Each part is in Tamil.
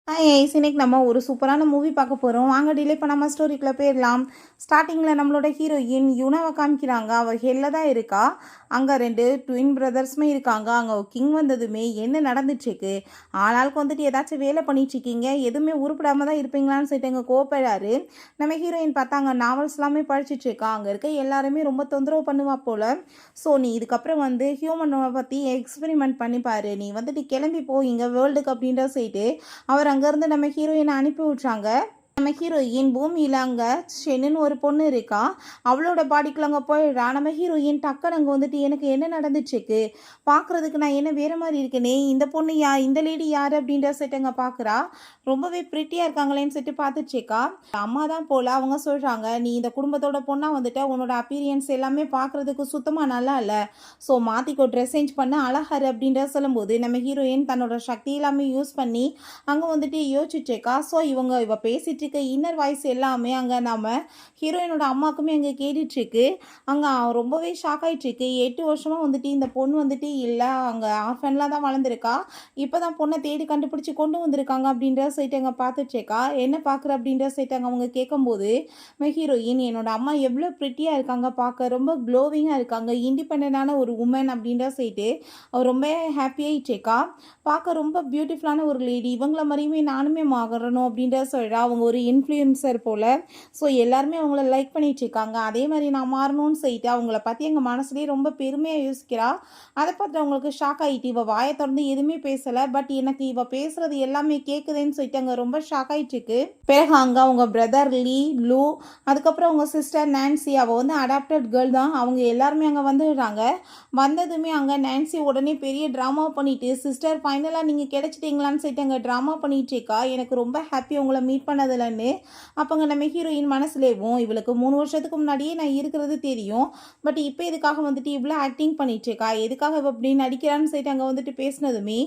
இன்னைக்கு நம்ம ஒரு சூப்பரான மூவி பார்க்க போகிறோம். வாங்க டிலே பண்ணாமல் ஸ்டோரிக்குள்ளே போயிடலாம். ஸ்டார்டிங்கில் நம்மளோட ஹீரோயின் யுனாவை காமிக்கிறாங்க. அவள் ஹெல்ல தான் இருக்கா. அங்கே 2 ட்வின் பிரதர்ஸுமே இருக்காங்க. அங்கே கிங் வந்ததுமே என்ன நடந்துட்டுருக்கு, ஆளாளுக்கு வந்துட்டு ஏதாச்சும் வேலை பண்ணிட்டுருக்கீங்க, எதுவுமே உருப்படாமல் தான் இருப்பீங்களான்னு சொல்லிட்டு அங்கே கோவப்படுறாரு. நம்ம ஹீரோயின் பார்த்தாங்க நாவல்ஸ் எல்லாமே படிச்சுட்ருக்கா. அங்கே இருக்க எல்லாருமே ரொம்ப தொந்தரவு பண்ணுவா போல். ஸோ நீ இதுக்கப்புறம் வந்து ஹியூமனை பற்றி எக்ஸ்பெரிமெண்ட் பண்ணிப்பாரு, நீ வந்துட்டு கிளம்பி போ இங்கே வேர்ல்டுக்கு அப்படின்ற சொல்லிட்டு அவர் அங்கேருந்து நம்ம ஹீரோயினை அனுப்பி விட்றாங்க. நம்ம ஹீரோயின் பூமியில் அங்கே ஷென்னு ஒரு பொண்ணு இருக்கா. அவளோட பாடிக்குள்ள அங்கே போயிடுறா. நம்ம ஹீரோயின் டக்குன்னு அங்கே வந்துட்டு எனக்கு என்ன நடந்துச்சுக்கு, பார்க்குறதுக்கு நான் என்ன வேறு மாதிரி இருக்கேனே, இந்த பொண்ணு இந்த லேடி யார் அப்படின்ற செட்டு அங்கே பார்க்குறா. ரொம்பவே ப்ரிட்டியாக இருக்காங்களேன்னு சொல்லிட்டு பார்த்துச்சேக்கா. அம்மா தான் போல் அவங்க சொல்கிறாங்க, நீ இந்த குடும்பத்தோட பொண்ணாக வந்துட்டு உன்னோட அப்பீரியன்ஸ் எல்லாமே பார்க்குறதுக்கு சுத்தமாக நல்லா இல்லை, ஸோ மாற்றிக்கோ, ட்ரெஸ் சேஞ்ச் பண்ண அழகாரு அப்படின்ற சொல்லும்போது நம்ம ஹீரோயின் தன்னோட சக்தி எல்லாமே யூஸ் பண்ணி அங்கே வந்துட்டு யோசிச்சுச்சேக்கா. ஸோ இவ பேசிட்டு இருக்க இன்னர் வாய்ஸ் எல்லாமே அங்கே நம்ம ஹீரோயினோட அம்மாவுக்குமே அங்கே கேட்டுட்ருக்கு. அங்கே ரொம்பவே ஷாக் ஆகிட்டுருக்கு. 8 வருஷமாக வந்துட்டு இந்த பொண்ணு வந்துட்டு இல்லை, அங்கே ஆர்ஃபன்லாம் தான் வளர்ந்துருக்கா, இப்போ தான் பொண்ணை தேடி கண்டுபிடிச்சி கொண்டு வந்திருக்காங்க அப்படின்ற சொல்லிட்டு அங்கே பார்த்துட்ருக்கா. என்ன பார்க்குற அப்படின்ற சொல்லிட்டு அங்கே அவங்க கேட்கும்போது ஹீரோயின் என்னோட அம்மா எவ்வளோ ப்ரிட்டியாக இருக்காங்க, பார்க்க ரொம்ப க்ளோவிங்காக இருக்காங்க, இண்டிபெண்டான ஒரு உமன் அப்படின்ற சொல்லிட்டு அவர் ரொம்ப ஹாப்பியாகிட்டேக்கா. பார்க்க ரொம்ப பியூட்டிஃபுல்லான ஒரு லேடி, இவங்கள மாதிரியுமே நானுமே மாறணும் அப்படின்ற சொல்கிறா. அவங்க ஒரு இன்ஃப்ளூயன்சர் போல். ஸோ எல்லாருமே அவங்கள லைக் பண்ணிகிட்ருக்காங்க. அதே மாதிரி நான் மாறணும்னு சொல்லிட்டு அவங்கள பற்றி எங்கள் மனசுலேயே ரொம்ப பெருமையாக யோசிக்கிறா. அதை பார்த்து அவங்களுக்கு ஷாக் ஆகிட்டு இவள் வாயை திறந்து எதுவுமே பேசலை, பட் எனக்கு இவள் பேசுகிறது எல்லாமே கேட்குதுன்னு சொல்லிட்டு அங்கே ரொம்ப ஷாக் ஆகிட்டுருக்கு. பிறகு அங்கே அவங்க பிரதர் லூ, அதுக்கப்புறம் அவங்க சிஸ்டர் நான்சி, அவள் வந்து அடாப்டட் கேர்ள் தான், அவங்க எல்லாருமே அங்கே வந்துடுறாங்க. வந்ததுமே அங்கே நான்சி உடனே பெரிய ட்ராமா பண்ணிவிட்டு சிஸ்டர் ஃபைனலாக நீங்கள் கிடைச்சிட்டிங்களான்னு சொல்லிட்டு அங்கே ட்ராமா பண்ணிகிட்ருக்கா. எனக்கு ரொம்ப ஹாப்பி உங்களை மீட் பண்ணதில்லைன்னு. அப்போங்க நம்ம ஹீரோயின் மனசுலேவும் இவளுக்கு 3 வருஷத்துக்கு முன்னாடியே நான் இருக்கிறது தெரியும், பட் இப்போ எதுக்காக வந்துட்டு இவ்வளோ ஆக்டிங் பண்ணிகிட்ருக்கா, எதுக்காக இவ அப்படி நடிக்கிறான்னு சொல்லிட்டு அங்கே வந்துட்டு பேசினதுமே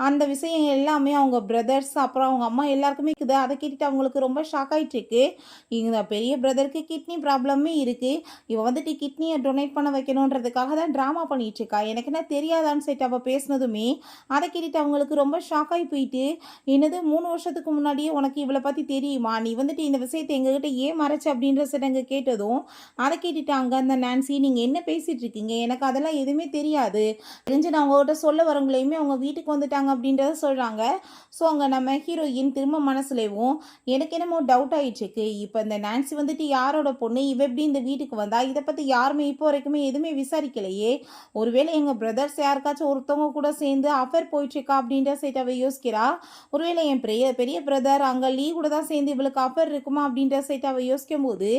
அந்த விஷயம் எல்லாமே அவங்க பிரதர்ஸ் அப்புறம் அவங்க அம்மா எல்லாருக்குமே இருக்குது. அதை கேட்டுட்டு அவங்களுக்கு ரொம்ப ஷாக் ஆகிட்டுருக்கு. இந்த பெரிய பிரதருக்கு கிட்னி ப்ராப்ளமே இருக்குது, இவள் வந்துட்டு கிட்னியை டொனேட் பண்ண வைக்கணுன்றதுக்காக தான் ட்ராமா பண்ணிகிட்ருக்கா, எனக்கு என்ன தெரியாதான்னு சொல்லிட்டு அவள் பேசினதுமே அதை கேட்டுட்டு அவங்களுக்கு ரொம்ப ஷாக் ஆகி போயிட்டு, என்னது 3 வருஷத்துக்கு முன்னாடியே உனக்கு இவளை பற்றி தெரியுமா, நீ வந்துட்டு இந்த விஷயத்தை எங்ககிட்ட ஏன் மறைச்சு அப்படின்ற சடங்கு கேட்டதும் அதை கேட்டுட்டு அங்கே அந்த நான்சி நீங்கள் என்ன பேசிகிட்டு இருக்கீங்க, எனக்கு அதெல்லாம் எதுவுமே தெரியாது, தெரிஞ்சு நான் அவங்ககிட்ட சொல்ல வரவங்களையுமே அவங்க வீட்டுக்கு வந்துட்டாங்க அப்படின்றத சொல்கிறாங்க. ஸோ அங்கே நம்ம ஹீரோயின் திரும்ப மனசுலேவும் எனக்கு என்னமோ டவுட் ஆகிடுச்சுக்கு, இப்போ இந்த நான்சி வந்துட்டு யாரோட பொண்ணு, இவ எப்படி இந்த வீட்டுக்கு வந்தா, இதை பற்றி யாருமே இப்போ வரைக்குமே எதுவுமே விசாரிக்கலையே, ஒருவேளை எங்கள் பிரதர்ஸ் யாருக்காச்சும் ஒருத்தவங்க கூட சேர்ந்து அஃபேர் போயிட்டுருக்கா அப்படின்ற சைட் அவள் யோசிக்கிறா. ஒருவேளை என் பெரிய பிரதர் அங்கே லீ கூட தான் சேர்ந்து இவளுக்கு அஃபேர் இருக்குமா அப்படின்ற சைட் அவள் யோசிக்கும் போது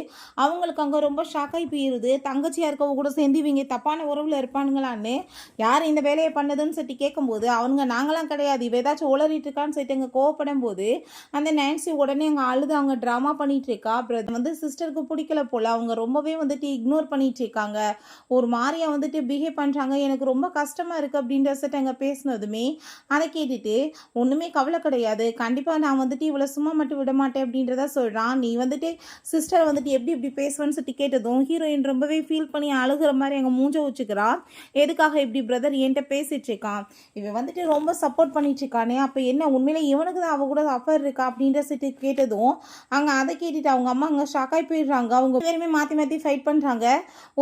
அவங்களுக்கு அங்கே ரொம்ப ஷாக்காகி போயிடுது. தங்கச்சியாக இருக்கவங்க கூட சேர்ந்து இவங்க தப்பான உறவில் இருப்பானுங்களான்னு யார் இந்த வேலையை பண்ணதுன்னு சொல்லிட்டு கேட்கும்போது அவங்க நாங்களாம் கிடையாது, இவ ஏதாச்சும் உளறிட்டு இருக்கான்னு சொல்லிட்டு அங்கே கோவப்படும் போது அந்த நான்சி உடனே அங்கே அழுது அவங்க ட்ராமா பண்ணிட்டு இருக்கா. பிரதர் வந்து சிஸ்டருக்கு பிடிக்கல போல், அவங்க ரொம்பவே வந்துட்டு இக்னோர் பண்ணிட்டு இருக்காங்க, ஒரு மாதிரியா வந்துட்டு பிஹேவ் பண்ணுறாங்க, எனக்கு ரொம்ப கஷ்டமாக இருக்குது அப்படின்ற சைட் அங்கே பேசினதுமே அதை கேட்டுட்டு ஒன்றுமே கவலை கிடையாது, கண்டிப்பாக நான் வந்துட்டு இவ்வளோ சும்மா மட்டும் விட மாட்டேன் அப்படின்றத சொல்கிறான். நீ வந்துட்டு சிஸ்டர் வந்துட்டு எப்படி இப்படி பேசுவேன்னு சொல்லிட்டு கேட்டதும் ஹீரோயின் ரொம்பவே ஃபீல் பண்ணி அழுகிற மாதிரி அங்கே மூஞ்ச வச்சுக்கிறா. எதுக்காக இப்படி பிரதர் என்கிட்ட பேசிட்டு இருக்கான், இவன் வந்துட்டு ரொம்ப சப்போர்ட் பண்ணிட்டு இருக்கானே, அப்போ என்ன உண்மையிலே இவனுக்கு தான் அவ கூட அஃபேர் இருக்கா அப்படின்ற சொல்லிட்டு கேட்டதும் அங்கே அதை கேட்டுட்டு அவங்க அம்மா அங்கே ஷாக்காகி போயிடுறாங்க. அவங்க பேருமே மாற்றி மாற்றி ஃபைட் பண்ணுறாங்க.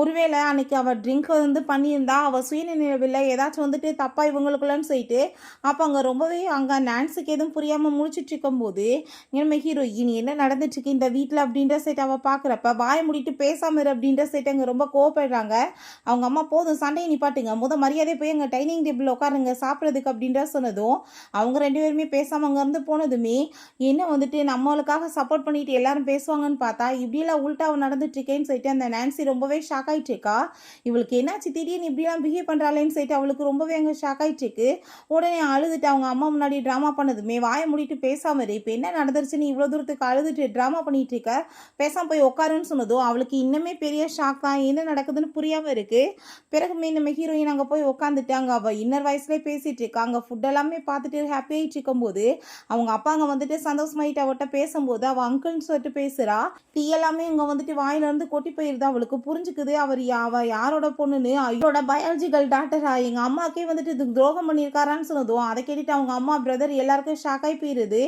ஒருவேளை அன்னைக்கு அவள் ட்ரிங்க் வந்து பண்ணியிருந்தா அவள் சுயநினைவில் ஏதாச்சும் வந்துட்டு தப்பாக இவங்களுக்குள்ளன்னு சொல்லிட்டு அப்போ அங்கே ரொம்பவே அங்கே நான்ஸுக்கு எதுவும் புரியாமல் முடிச்சுட்டு இருக்கும்போது நம்ம ஹீரோயின் என்ன நடந்துட்டுருக்கு இந்த வீட்டில் அப்படின்ற சைட் அவள் பார்க்குறப்ப வாயை முடிட்டு பேசாமல் இரு அப்படின்ற சைட் அங்கே ரொம்ப கோவப்படுறாங்க. அவங்க அம்மா போதும் சண்டையை நிப்பாட்டுங்க, மரியாதை போய் அங்கே டைனிங் டேபிள் உட்காருங்க சாப்பிட்றதுக்கு அப்படின்ற சொன்னதும் அவங்க 2 பேருமே பேசாமல் அங்கேருந்து போனதுமே என்ன வந்துட்டு நம்மளுக்காக சப்போர்ட் பண்ணிட்டு எல்லாரும் பேசுவாங்கன்னு பார்த்தா இப்படியெல்லாம் உள்டாவை நடந்துட்டுருக்கேன்னு சொல்லிட்டு அந்த நான்சி ரொம்பவே ஷாக் ஆகிட்டு இருக்கா. இவளுக்கு என்னாச்சு திடீர்னு இப்படிலாம் பிஹேவ் பண்ணுறாளேன்னு சொல்லிட்டு அவளுக்கு ரொம்பவே அங்கே ஷாக் ஆகிட்டு இருக்கு. உடனே அழுதுட்டு அவங்க அம்மா முன்னாடி ட்ராமா பண்ணதுமே வாயை மூடிட்டு பேசாமல் இரு, இப்போ என்ன நடந்துருச்சுன்னு இவ்வளோ தூரம் தூரத்துக்கு அழுதுட்டு ட்ராமா பண்ணிட்டு இருக்க, பேசாம போய் உட்காருன்னு சொன்னதும் அவளுக்கு இன்னுமே பெரிய ஷாக் தான். என்ன நடக்குதுன்னு புரியாம இருக்கு. பிறகுமே நம்ம ஹீரோயின் அங்கே போய் உட்காந்துட்டு அங்கே அவள் இன்னர் வாய்ஸ்லேயே பேசிட்டு இருக்கா. அங்கே ஃபுட் எல்லாமே பார்த்துட்டு ஹாப்பி ஆகிட்டு இருக்கும்போது அவங்க அப்பா அங்கே வந்துட்டு சந்தோஷமாயிட்டு அவட்ட பேசும்போது அவள் அங்கிள்னு சொல்லிட்டு பேசுகிறா. டீ எல்லாமே இங்கே வந்துட்டு வாயிலிருந்து கொட்டி போயிருது. அவளுக்கு புரிஞ்சுக்குது அவள் யாரோட பொண்ணுன்னு. அவளோட பயாலஜிக்கல் டாக்டரா எங்கள் அம்மாக்கே வந்துட்டு இதுக்கு துரோகம் பண்ணியிருக்காரான்னு சொன்னதும் அதை கேட்டுட்டு அவங்க அம்மா பிரதர் எல்லாருக்கும் ஷாக் ஆகி போயிருது.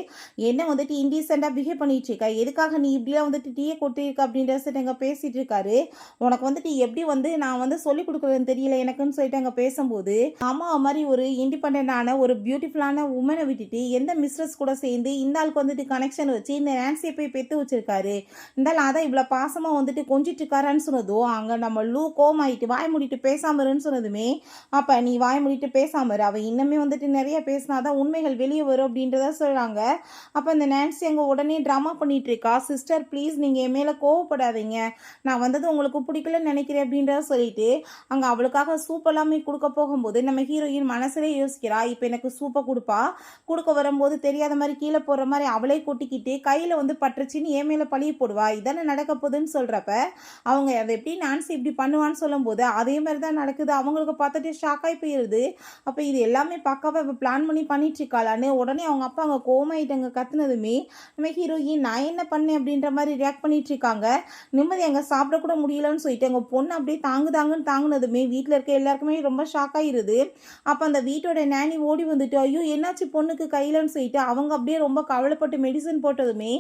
என்ன வந்துட்டு இன்டீசெண்டாக பிஹேவ் பண்ணிட்டு இருக்கா, எதுக்காக நீ இப்படிலாம் வந்துட்டு டீயை கொட்டியிருக்க அப்படின்றத எங்கே பேசிட்டு இருக்காரு. உனக்கு வந்துட்டு எப்படி வந்து நான் வந்து சொல்லிக் கொடுக்குறதுன்னு தெரியல எனக்குன்னு சொல்லிட்டு அங்கே பேசும்போது அம்மா மாதிரி ஒரு இண்டிபெண்டான ஒரு பியூட்டிஃபுல்லான உமனை விட்டுட்டு எந்த மிஸ்ட்ரஸ் கூட சேர்ந்து இந்த ஆளுக்கு வந்துட்டு கனெக்ஷன் வச்சு இந்த நான்சியை போய் பெற்று வச்சிருக்காரு. இருந்தாலும் அதான் இவ்வளோ பாசமாக வந்துட்டு கொஞ்சிட்டு இருக்காரான்னு சொன்னதும் அங்கே நம்ம லூ கோமாயிட்டு வாய் மூடிட்டு பேசாமருன்னு சொன்னதுமே அப்போ நீ வாய் மூடிட்டு பேசாமரு, அவள் இன்னுமே வந்துட்டு நிறைய பேசினாதான் உண்மைகள் வெளியே வரும் அப்படின்றத சொல்கிறாங்க. அப்போ இந்த நான்சி அங்கே உடனே ட்ராமா பண்ணிட்டு இருக்கா. சிஸ்டர் ப்ளீஸ் நீங்கள் என் மேலே கோவப்படாதீங்க, நான் வந்தது உங்களுக்கு பிடிக்கலன்னு நினைக்கிறேன் அப்படின்றத சொல்லிட்டு அங்கே அவளுக்காக சூப் எல்லாமே கொடுக்க போகும்போது நம்ம ஹீரோயின் மனசுலே யோசிக்கிறா. இப்போ எனக்கு சூப்பை கொடுக்க வரும்போது தெரியாத மாதிரி கீழே போடுற மாதிரி அவளே கொட்டிக்கிட்டு கையில் வந்து பட்டுருச்சின்னு என் மேலே பழிய போடுவா, இதானே நடக்க போகுதுன்னு சொல்கிறப்ப அவங்க அதை எப்படி நான்சி இப்படி பண்ணுவான்னு சொல்லும்போது அதே மாதிரி தான் நடக்குது. அவங்களுக்கு பார்த்துட்டு ஷாக் ஆகி போயிடுது. அப்போ இது எல்லாமே பக்காவாக பிளான் பண்ணி பண்ணிட்டு இருக்காளான்னு உடனே அவங்க அப்பா அங்கே கோமாயிட்டங்க கத்துனதுமே நம்ம ஹீரோயின் நான் என்ன பண்ணேன் அப்படின்ற மாதிரி ரியாக்ட் பண்ணிட்டு இருக்காங்க. நிம்மதி அங்கே சாப்பிடக்கூட முடியலன்னு சொல்லிட்டு எங்கள் பொண்ணு அப்படியே தாங்குதாங்கன்னு தாங்குனதுமே வீட்டில் இருக்க எல்லாருக்குமே ரொம்ப ஷாக் ஆகிடுது. அப்போ அந்த வீட்டோட நேனி ஓடி வந்துட்டு ஐயோ என்னாச்சு பொண்ணுக்கு கையிலன்னு சொல்லிட்டு அவங்க அப்படியே ரொம்ப கவலைப்பட்டு மெடிசன் போட்டதுமே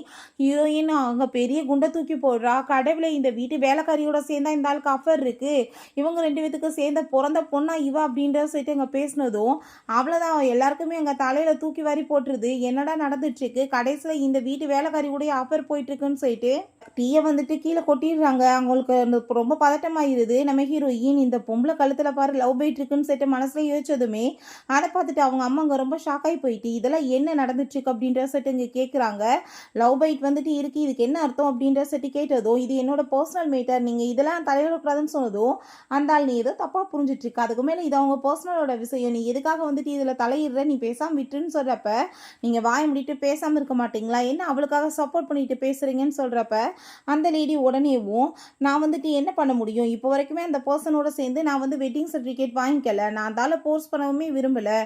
ஹீரோயின் அங்கே பெரிய குண்டை தூக்கி போடுறா. கடவுளே, இந்த வீட்டு வேலைக்காரியோட சேர்ந்தா இந்த ஆளுக்கு அஃபர் இருக்கு, இவங்க 2 பேத்துக்கு சேர்ந்த பிறந்த பொண்ணா இவ அப்படின்றத சொல்லிட்டு அங்கே பேசினதும் அவ்வளோதான் எல்லாருக்குமே அங்கே தலையில் தூக்கி வாரி போட்டுருது. என்னடா நடந்துட்டு இருக்கு, கடைசியில் இந்த வீட்டு வேலைக்காரி கூட ஆஃபர் போயிட்டு இருக்குன்னு சொல்லிட்டு டீயை வந்துட்டு கீழே கொட்டிடுறாங்க. அவங்களுக்கு ரொம்ப பதட்டமாயிருது. நம்ம ஹீரோயின் இந்த பொம்பளை கழுத்தில் பாரு லவ் பைட் இருக்குன்னு சொல்லிட்டு மனசில் யோசிச்சதுமே அதை பார்த்துட்டு அவங்க அம்மா அங்கே ரொம்ப ஷாக் ஆகி போயிட்டு இதெல்லாம் என்ன நடந்துட்டுருக்கு அப்படின்ற சொல்லிட்டு இங்கே கேட்குறாங்க. லவ் பைட் வந்துட்டு இருக்கு, இதுக்கு என்ன அர்த்தம் அப்படின்ற சொல்லிட்டு கேட்டதும் இது என்னோட பர்சனல் மேட்டர், நீங்கள் இதெல்லாம் தலையிடக்கூடாதுன்னு சொன்னதும் அந்த ஆள் நீ ஏதோ தப்பாக புரிஞ்சிட்டு இருக்கு, அதுக்கு மேலே இது அவங்க பர்சனலோட விஷயம், நீ எதுக்காக வந்துட்டு இதில் தலையிடுற, நீ பேசாமல் விட்டுன்னு சொல்கிறப்ப நீங்கள் வாய முடிட்டு பேசாமல் இருக்க மாட்டீங்களா, என்ன அவளுக்காக சப்போர்ட் பண்ணிட்டு பேசுகிறீங்கன்னு சொல்கிறப்ப அந்த லேடி உடனேவும் நான் வந்துட்டு என்ன பண்ண முடியும், இப்போ வரைக்குமே அந்த பர்சனோட சேர்ந்து நான் வந்து வெட்டிங் சர்டிஃபிகேட் வாங்கிக்கல, நான் அதால் போஸ்ட் பண்ணவுமே விரும்பலை,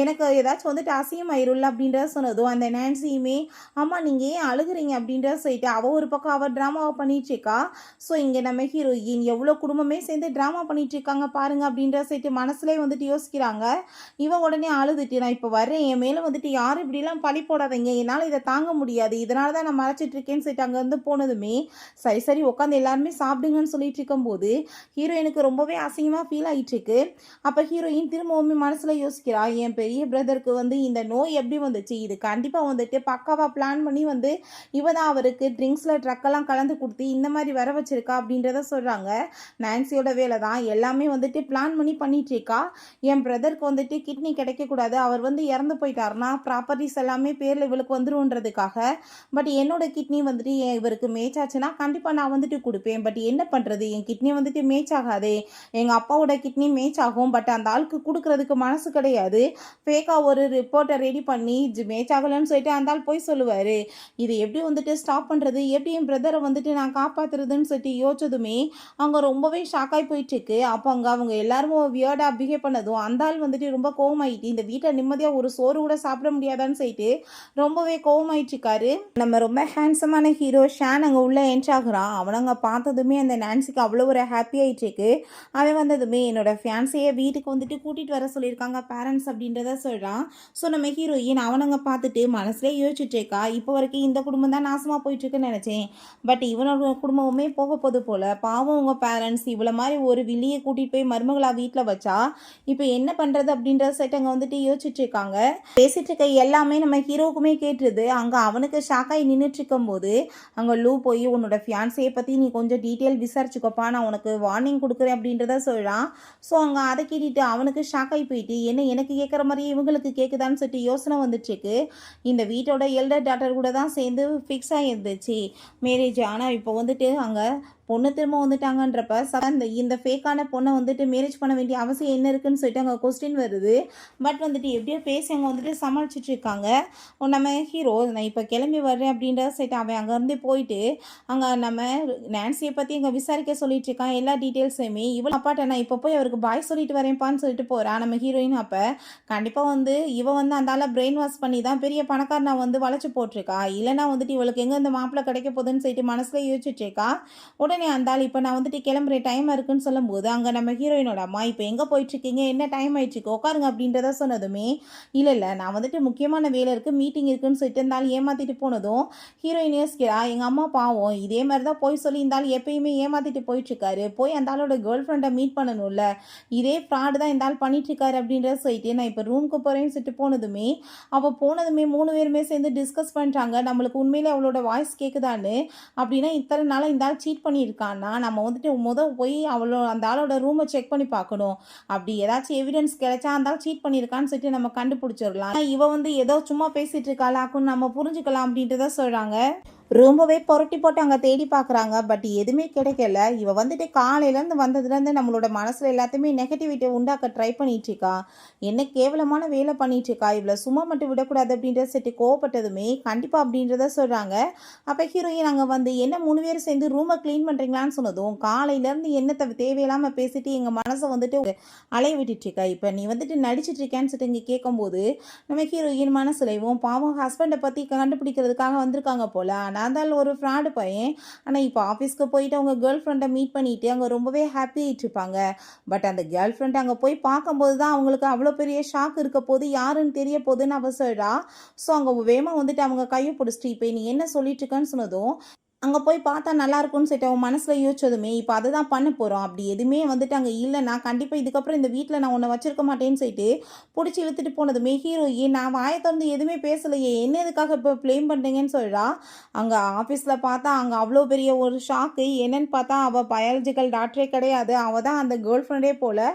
எனக்கு ஏதாச்சும் வந்துட்டு அசிங்கமாயிரும்ல அப்படின்றத சொன்னதும் அந்த நான்சியுமே அம்மா நீங்கள் ஏன் அழுகுறீங்க அப்படின்றத சொல்லிட்டு அவள் ஒரு பக்கம் அவள் ட்ராமாவை பண்ணிட்டுருக்கா. ஸோ இங்கே நம்ம ஹீரோயின் எவ்வளோ குடும்பமே சேர்ந்து ட்ராமா பண்ணிட்டு இருக்காங்க பாருங்க அப்படின்றத சொல்லிட்டு மனசுலேயே வந்துட்டு யோசிக்கிறாங்க. இவன் உடனே அழுதுட்டு நான் இப்போ வர்றேன், என் மேலே வந்துட்டு யாரும் இப்படிலாம் பழி போடாதீங்க, என்னால் இதை தாங்க முடியாது, இதனால தான் நான் மறைச்சிட்டு இருக்கேன்னு சொல்லிட்டு அங்கேருந்து போனதுமே சரி சரி உட்காந்து எல்லாருமே சாப்பிடுங்கன்னு சொல்லிட்டு இருக்கும்போது ஹீரோயினுக்கு ரொம்பவே அசிங்கமாக ஃபீல் ஆகிட்டு இருக்கு. அப்போ ஹீரோயின் திரும்பவுமே மனசில் யோசிக்கிறா, என் பெரிய பிரதருக்கு வந்து இந்த நோய் எப்படி வந்துச்சு, இது கண்டிப்பாக வந்துட்டு பக்காவாக பிளான் பண்ணி வந்து இவ தான் அவருக்கு ட்ரிங்க்ஸில் ட்ரக்கெல்லாம் கலந்து கொடுத்து இந்த மாதிரி வர வச்சிருக்கா அப்படின்றத சொல்கிறாங்க. நான்சியோட வேலை தான் எல்லாமே வந்துட்டு பிளான் பண்ணி பண்ணிட்டு இருக்கா. என் பிரதருக்கு வந்துட்டு கிட்னி கிடைக்கக்கூடாது, அவர் வந்து இறந்து போயிட்டாருன்னா ப்ராப்பர்ட்டிஸ் எல்லாமே பேரில் இவளுக்கு வந்துருன்றதுக்காக, பட் என்னோட கிட்னி வந்துட்டு இவருக்கு மேட்ச் ஆச்சுன்னா கண்டிப்பாக நான் வந்துட்டு கொடுப்பேன், பட் என்ன பண்ணுறது என் கிட்னி வந்துட்டு மேட்ச் ஆகாதே, எங்கள் அப்பாவோட கிட்னி மேட்ச் ஆகும், பட் அந்த ஆளுக்கு கொடுக்கறதுக்கு மனசு கிடையாது, ஃபேக்காக ஒரு ரிப்போர்ட்டை ரெடி பண்ணி மேட்ச் ஆகலைன்னு சொல்லிட்டு அந்த ஆள் போய் சொல்லுவார், இது எப்படி வந்துட்டு ஸ்டாப் பண்ணுறது, எப்படி என் பிரதரை வந்துட்டு நான் காப்பாற்றுறதுன்னு சொல்லிட்டு யோசிச்சதுமே அங்கே ரொம்பவே ஷாக்காகி போயிட்டுருக்கு. அப்போ அங்கே அவங்க எல்லாரும் வியர்டாக பிஹேவ் பண்ணதும் அந்த ஆள் வந்துட்டு ரொம்ப கோவமாயிட்டு இந்த வீட்டில் நிம்மதியாக ஒரு சோறு கூட சாப்பிட முடியாதான்னு சொல்லிட்டு ரொம்பவே கோவமாயிட்டுருக்காரு. நம்ம ரொம்ப ஹேண்ட்ஸமான ஹீரோ ஷான் அங்கே உள்ளே என்ட்ராகிறான். அவனங்க பார்த்ததுமே அந்த நான்சிக்கு அவ்வளோ ஒரு ஹாப்பி ஆகிட்டுருக்கு. அவன் வந்ததுமே என்னோட ஃபியான்ஸையே வீட்டுக்கு வந்துட்டு கூட்டிகிட்டு வர சொல்லியிருக்காங்க பேரண்ட்ஸ் அப்படின்றத சொல்கிறான். ஸோ நம்ம ஹீரோயின் அவனங்க பார்த்துட்டு மனசுலேயே யோசிச்சுட்ருக்கா, இப்போ வரைக்கும் இந்த குடும்பம் தான் நாசமாக போயிட்டுருக்குன்னு நினச்சேன், பட் இவனோட குடும்பமுமே போக போது போல், பாவம் உங்கள் பேரண்ட்ஸ் இவ்வளோ மாதிரி ஒரு வில்லியை கூட்டிகிட்டு போய் மருமகளாக வீட்டில் வச்சா இப்போ என்ன பண்ணுறது அப்படின்ற செட் அங்கே வந்துட்டு யோசிச்சுட்ருக்காங்க. பேசிகிட்டு இருக்க எல்லாமே நம்ம ஹீரோவுக்குமே கேட்டுருது. அங்கே அவனுக்கு ஷாக்காகி நின்றுட்டு இருக்கும்போது அங்கே லூ போய் உன்னோட ஃபியான்ஸையை பற்றி நீ கொஞ்சம் டீட்டெயில் விசாரிச்சுக்கோப்பா, நான் உனக்கு வார்னிங் கொடுக்குறேன் அப்படின்றத சொல்கிறான். ஸோ அங்கே அதை கேட்டுட்டு அவனுக்கு ஷாக்காகி போயிட்டு என்ன எனக்கு கேட்குற மாதிரியே இவங்களுக்கு கேட்குதான்னு சொல்லிட்டு யோசனை வந்துட்டுருக்கு. இந்த வீட்டோட எல்டர் டாட்டர் கூட தான் சேர்ந்து ஃபிக்ஸ் ஆகிருந்துச்சு மேரேஜ், ஆனால் இப்போ வந்துட்டு அங்கே பொண்ணு திரும்ப வந்துட்டாங்கன்றப்ப இந்த ஃபேக்கான பொண்ணை வந்துட்டு மேரேஜ் பண்ண வேண்டிய அவசியம் என்ன இருக்குன்னு சொல்லிட்டு அங்கே கொஸ்டின் வருது. பட் வந்துட்டு எப்படியோ பேசி அங்கே வந்துட்டு சமாளிச்சுட்டு இருக்காங்க. நம்ம ஹீரோ நான் இப்போ கிளம்பி வர்றேன் அப்படின்றத சொல்லிட்டு அவன் அங்கேருந்து போயிட்டு அங்கே நம்ம நான்சியை பற்றி இங்கே விசாரிக்க சொல்லிட்டு இருக்கான் எல்லா டீட்டெயில்ஸையுமே. இவள் அப்பாட்ட நான் இப்போ போய் அவருக்கு பாய் சொல்லிட்டு வரேன்ப்பான்னு சொல்லிட்டு போகிறான் நம்ம ஹீரோயின். அப்போ கண்டிப்பாக வந்து இவன் வந்து அந்த ஆளை பிரெயின் வாஷ் பண்ணி தான் பெரிய பணக்காரனை வந்து வளைச்சு போட்டிருக்கா. இல்லைனா வந்துட்டு இவளுக்கு எங்கே இந்த மாப்பிள்ளை கிடைக்க போகுதுன்னு சொல்லிட்டு மனசில் யோசிச்சுட்டு இருக்கா. உடனே அந்த ஆள் இப்போ நான் வந்துட்டு கிளம்புறேன் டைம் இருக்குன்னு சொல்லும்போது அங்கே நம்ம ஹீரோயினோட அம்மா இப்போ எங்கே போயிட்டுருக்கீங்க என்ன டைம் ஆயிடுச்சுக்கு உட்காருங்க அப்படின்றத சொன்னதுமே இல்லை நான் வந்துட்டு முக்கியமான வேலை இருக்குது மீட்டிங் இருக்குன்னு சொல்லிட்டு இருந்தாலும் ஏமாற்றிட்டு போனதும் ஹீரோயின் யோசிக்கிறா எங்கள் அம்மா பாவம் இதே மாதிரி தான் போய் சொல்லி இருந்தாலும் எப்பயுமே ஏமாற்றிட்டு போயிட்டுருக்காரு. போய் அந்த ஆளோட கேர்ள் ஃப்ரெண்டை மீட் பண்ணணும்ல இதே ஃப்ராடு தான் இந்த ஆள் பண்ணிட்டுருக்காரு அப்படின்றத சொல்லிட்டு நான் இப்போ ரூமுக்கு போகிறேன்னு சொல்லிட்டு போனதுமே அவள் போனதுமே 3 பேருமே சேர்ந்து டிஸ்கஸ் பண்ணுறாங்க நம்மளுக்கு உண்மையிலே அவளோட வாய்ஸ் கேட்குதான்னு. அப்படின்னா இத்தனை நாளாக இந்த ஆள் சீட் பண்ணியிருக்கான்னா நம்ம வந்துட்டு போய் அந்த ஆளோட ரூமை செக் பண்ணி பார்க்கணும். அப்படி ஏதாச்சும் எவிடன்ஸ் கிடைச்சா அந்த ஆள் சீட் பண்ணியிருக்கான்னு சொல்லிட்டு நம்ம கண்டுபிடிச்சிடலாம். இவ வந்து ஏதோ சும்மா பேசிட்டு இருக்காளாக்குன்னு நம்ம புரிஞ்சுக்கலாம் அப்படின்ட்டு தான் சொல்கிறாங்க. ரொம்பவே புரட்டி போட்டு அங்கே தேடி பார்க்குறாங்க. பட் எதுவுமே கிடைக்கல. இவ வந்துட்டு காலையிலேருந்து வந்ததுலேருந்து நம்மளோட மனசில் எல்லாத்தையுமே நெகட்டிவிட்டி உண்டாக்க ட்ரை பண்ணிகிட்ருக்கா. என்ன கேவலமான வேலை பண்ணிகிட்ருக்கா. இவளை சும்மா மட்டும் விடக்கூடாது அப்படின்றத சரி கோவப்பட்டதுமே கண்டிப்பாக அப்படின்றத சொல்கிறாங்க. அப்போ ஹீரோயின் அங்கே வந்து என்ன 3 பேர் சேர்ந்து ரூமை க்ளீன் பண்ணுறீங்களான்னு சொன்னதும் காலையிலேருந்து என்ன தேவையில்லாமல் பேசிட்டு எங்கள் மனசை வந்துட்டு அலைய விட்டுட்ருக்கா. இப்போ நீ வந்துட்டு நடிச்சிட்ருக்கேன்னு சொல்லிட்டு இங்கே கேட்கும்போது நம்ம ஹீரோயின் மனசுலையும் பாவம் ஹஸ்பண்டை பற்றி கண்டுபிடிக்கிறதுக்காக வந்திருக்காங்க போல். நான் தான் ஒரு ஃப்ராடு பையன். ஆனால் இப்போ ஆஃபீஸ்க்கு போயிட்டு அவங்க கேர்ள் ஃப்ரெண்டை மீட் பண்ணிவிட்டு அங்கே ரொம்பவே ஹாப்பி ஆகிட்டு இருப்பாங்க. பட் அந்த கேர்ள் ஃப்ரெண்ட் அங்கே போய் பார்க்கும்போது தான் அவங்களுக்கு அவ்வளோ பெரிய ஷாக் இருக்க போது யாருன்னு தெரிய போகுதுன்னு அவ சொல்கிறா. ஸோ அங்கே வேகமாக வந்துட்டு அவங்க கையை பிடிச்சிட்டு இப்போ நீ என்ன சொல்லிட்டு இருக்கேன்னு சொன்னதும் அங்கே போய் பார்த்தா நல்லாயிருக்கும்னு சொல்லிட்டு அவன் மனசில் யோசிச்சதுமே இப்போ அதை தான் பண்ண போகிறோம். அப்படி எதுவுமே வந்துட்டு அங்கே இல்லை நான் கண்டிப்பாக இதுக்கப்புறம் இந்த வீட்டில் நான் உன்னை வச்சிருக்க மாட்டேன்னு சொல்லிட்டு பிடிச்சி இழுத்துட்டு போனதுமே ஹீரோயின் நான் வாயை திறந்து எதுவுமே பேசலையே என்ன எதுக்காக இப்போ ப்ளேம் பண்ணுறீங்கன்னு சொல்கிறா. அங்கே ஆஃபீஸில் பார்த்தா அங்கே அவ்வளோ பெரிய ஒரு ஷாக்கு. என்னன்னு பார்த்தா அவள் பயாலஜிக்கல் டாக்டரே கிடையாது. அவள் தான் அந்த கேர்ள் ஃப்ரெண்டே போல்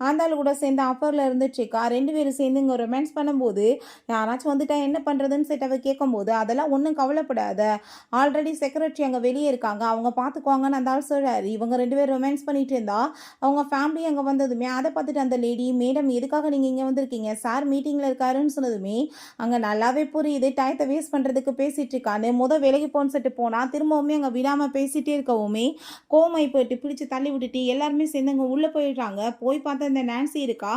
ஆந்தாள் கூட சேர்ந்து அஃபரில் இருந்துச்சுக்கா. 2 பேரும் சேர்ந்து இங்கே ரொமான்ஸ் பண்ணும்போது யாராச்சும் வந்துட்டா என்ன பண்ணுறதுன்னு சொல்லிட்டு அவள் கேட்கும்போது அதெல்லாம் ஒன்றும் கவலைப்படாத ஆல்ரெடி செக்ரட்டரி அங்கே வெளியே இருக்காங்க அவங்க பார்த்துக்குவாங்கன்னு அந்த ஆள் சொல்கிறாரு. இவங்க 2 பேரும் ரொமான்ஸ் பண்ணிட்டு இருந்தா அவங்க ஃபேமிலி அங்கே வந்ததுமே அதை பார்த்துட்டு அந்த லேடி மேடம் எதுக்காக நீங்கள் இங்கே வந்திருக்கீங்க சார் மீட்டிங்கில் இருக்காருன்னு சொன்னதுமே அங்கே நல்லாவே புரியுது டயத்தை வேஸ்ட் பண்ணுறதுக்கு பேசிகிட்டு இருக்கான்னு விலகி போன்னு சொல்லிட்டு போனால் திரும்பவுமே அங்கே விடாமல் பேசிகிட்டே இருக்கவுமே கோமாய் போயிட்டு பிடிச்சி தள்ளி விட்டுட்டு எல்லாருமே சேர்ந்து அங்கே உள்ளே போயிடுறாங்க. போய் பார்த்தா இந்த நான்சி இருக்கா.